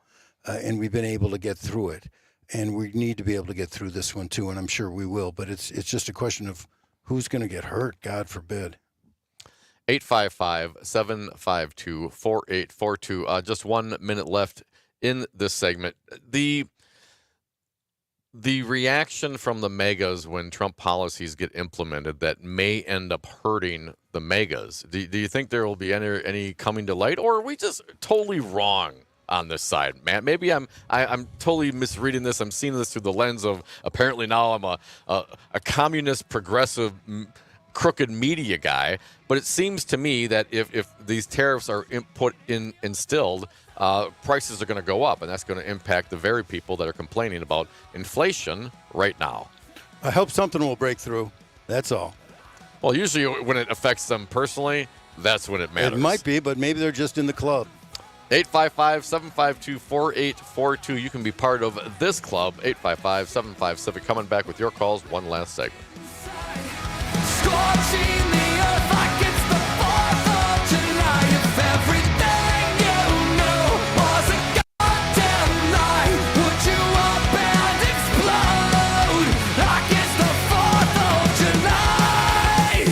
S4: and we've been able to get through it. And we need to be able to get through this one, too, and I'm sure we will. But it's just a question of who's going to get hurt, God forbid.
S3: 855-752-4842. Just 1 minute left in this segment. The reaction from the megas when Trump policies get implemented that may end up hurting the megas, do you think there will be any coming to light, or are we just totally wrong on this side, Matt? Maybe I'm totally misreading this. I'm seeing this through the lens of apparently now I'm a communist, progressive, crooked media guy. But it seems to me that if these tariffs are instilled, prices are going to go up, and that's going to impact the very people that are complaining about inflation right now.
S4: I hope something will break through. That's all.
S3: Well, usually when it affects them personally, that's when it matters.
S4: It might be, but maybe they're just in the club.
S3: 855-752-4842. You can be part of this club. 855-75-CIVIC. Coming back with your calls. One last segment.
S7: Scorching the earth like it's the 4th of July. If everything you knew was a goddamn lie, would you up and explode like it's the 4th of July?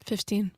S1: $15.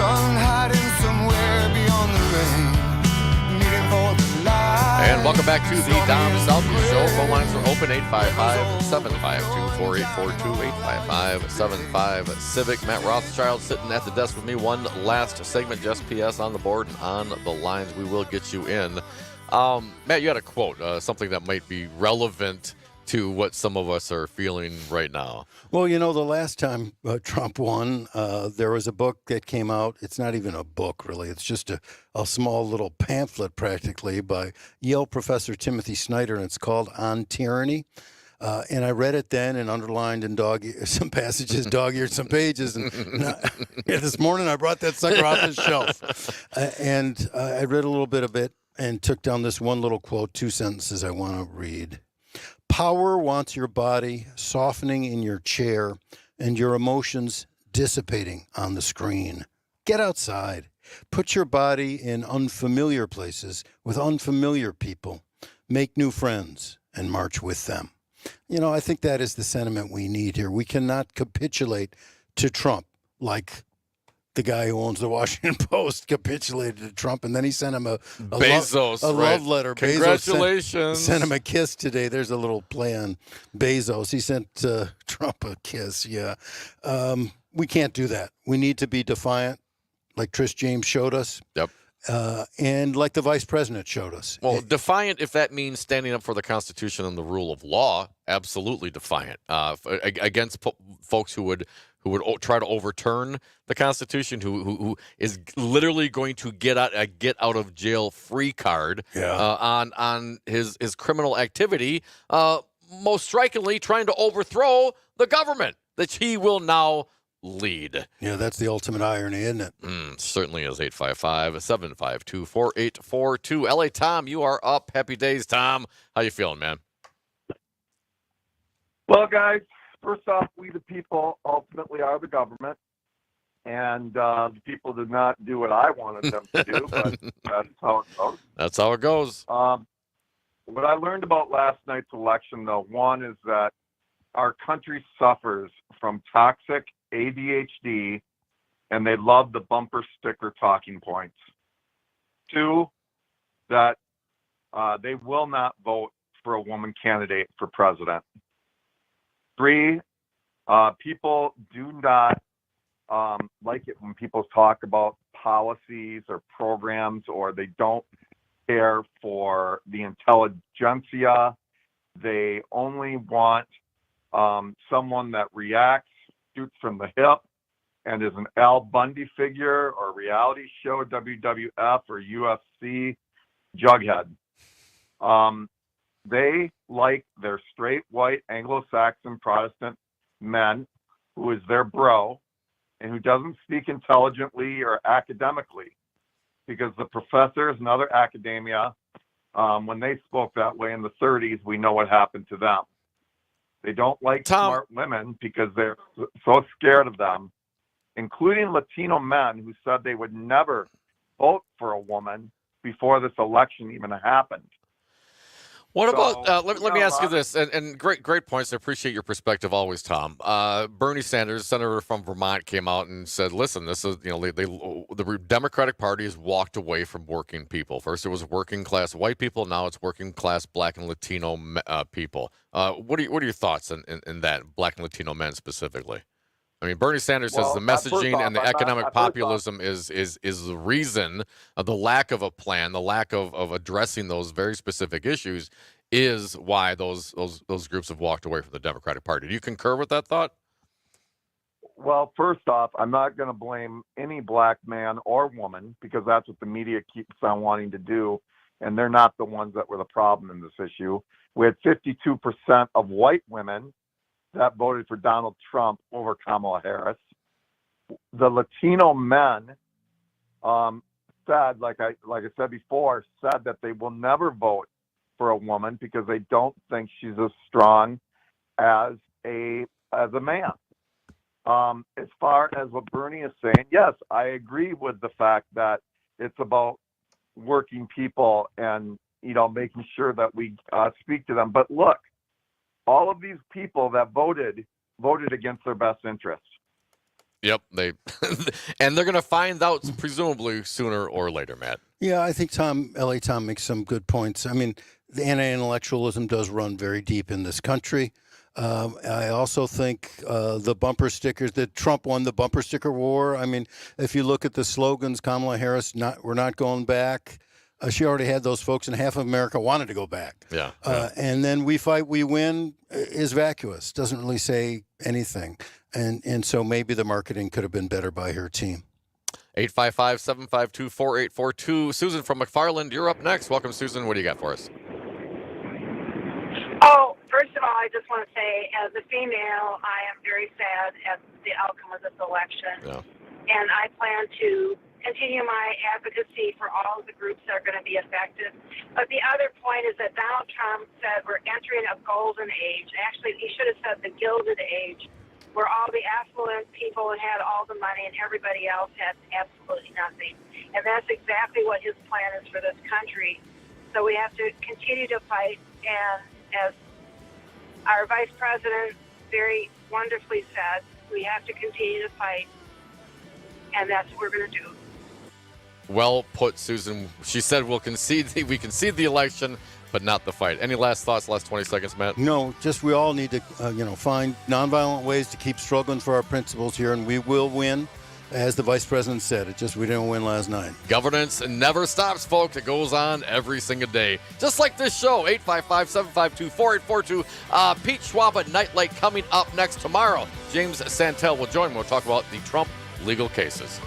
S7: sun hiding somewhere beyond the rain, needing for the light.
S3: And welcome back to the Dom Salvia Show. Phone lines are open 855-752-4842, 855-75 Civic. Matt Rothschild sitting at the desk with me. One last segment, just PS on the board and on the lines. We will get you in. Matt, you had a quote, something that might be relevant to what some of us are feeling right now.
S4: Well, you know, the last time Trump won, there was a book that came out. It's not even a book, really. It's just a small little pamphlet, practically, by Yale professor Timothy Snyder, and it's called On Tyranny. And I read it then and underlined in some passages, dog-eared some pages. And this morning I brought that sucker off the shelf. And I read a little bit of it and took down this one little quote, 2 sentences I want to read. Power wants your body softening in your chair and your emotions dissipating on the screen. Get outside. Put your body in unfamiliar places with unfamiliar people. Make new friends and march with them. You know, I think that is the sentiment we need here. We cannot capitulate to Trump like the guy who owns the Washington Post capitulated to Trump, and then he sent him a
S3: Bezos,
S4: love letter.
S3: Congratulations.
S4: Bezos sent him a kiss today. There's a little play on Bezos. He sent Trump a kiss, yeah. We can't do that. We need to be defiant, like Trish James showed us.
S3: Yep.
S4: And like the vice president showed us.
S3: Well, defiant, if that means standing up for the Constitution and the rule of law, absolutely defiant. Against folks who would try to overturn the Constitution, who is literally going to get out of jail free card on his criminal activity. Most strikingly, trying to overthrow the government that he will now lead.
S4: Yeah, that's the ultimate irony, isn't it?
S3: Certainly is. 855-752-4842. LA Tom, you are up. Happy days, Tom. How you feeling, man?
S20: Well, guys, first off, we the people ultimately are the government, and the people did not do what I wanted them to do, but that's how it goes.
S3: That's how it goes.
S20: What I learned about last night's election, though, one is that our country suffers from toxic ADHD, and they love the bumper sticker talking points. Two, that they will not vote for a woman candidate for president. Three, people do not like it when people talk about policies or programs, or they don't care for the intelligentsia. They only want someone that reacts, shoots from the hip, and is an Al Bundy figure or reality show, WWF or UFC jughead. They like their straight, white, Anglo-Saxon Protestant men who is their bro and who doesn't speak intelligently or academically, because the professors and other academia, when they spoke that way in the 30s, we know what happened to them. They don't like smart women because they're so scared of them, including Latino men who said they would never vote for a woman before this election even happened.
S3: What about, let me ask you this, and great points. I appreciate your perspective always, Tom. Bernie Sanders, senator from Vermont, came out and said, listen, this is, the Democratic Party has walked away from working people. First it was working class white people, now it's working class black and Latino people. What are your thoughts in that, black and Latino men specifically? I mean, Bernie Sanders says the messaging and the economic populism is the reason of the lack of a plan, the lack of addressing those very specific issues is why those groups have walked away from the Democratic Party. Do you concur with that thought?
S20: Well, first off, I'm not going to blame any black man or woman, because that's what the media keeps on wanting to do, and they're not the ones that were the problem in this issue. We had 52% of white women that voted for Donald Trump over Kamala Harris. The Latino men said, like I said before, said that they will never vote for a woman because they don't think she's as strong as a man. As far as what Bernie is saying, yes, I agree with the fact that it's about working people and making sure that we speak to them. But look, all of these people that voted against their best interests.
S3: Yep. And they're going to find out presumably sooner or later, Matt.
S4: Yeah, I think L.A. Tom makes some good points. I mean, the anti-intellectualism does run very deep in this country. I also think the bumper stickers, that Trump won the bumper sticker war. I mean, if you look at the slogans, Kamala Harris, we're not going back. She already had those folks, and half of America wanted to go back.
S3: Yeah.
S4: And then we fight, we win is vacuous, doesn't really say anything. And so maybe the marketing could have been better by her team.
S3: 855-752-4842. Susan from McFarland, you're up next. Welcome, Susan. What do you got for us?
S21: Oh, first of all, I just want to say, as a female, I am very sad at the outcome of this election.
S3: Yeah.
S21: And I plan to continue my advocacy for all of the groups that are going to be affected. But the other point is that Donald Trump said we're entering a golden age. Actually, he should have said the gilded age, where all the affluent people had all the money and everybody else had absolutely nothing. And that's exactly what his plan is for this country. So we have to continue to fight. And as our vice president very wonderfully said, we have to continue to fight. And that's what we're going to do.
S3: Well put, Susan. She said we concede the election, but not the fight. Any last thoughts, last 20 seconds, Matt?
S4: No, just we all need to, find nonviolent ways to keep struggling for our principles here, and we will win, as the vice president said. It just we didn't win last night.
S3: Governance never stops, folks. It goes on every single day. Just like this show, 855-752-4842. Pete Schwab at Nightlight coming up next tomorrow. James Santel will join. We'll talk about the Trump legal cases.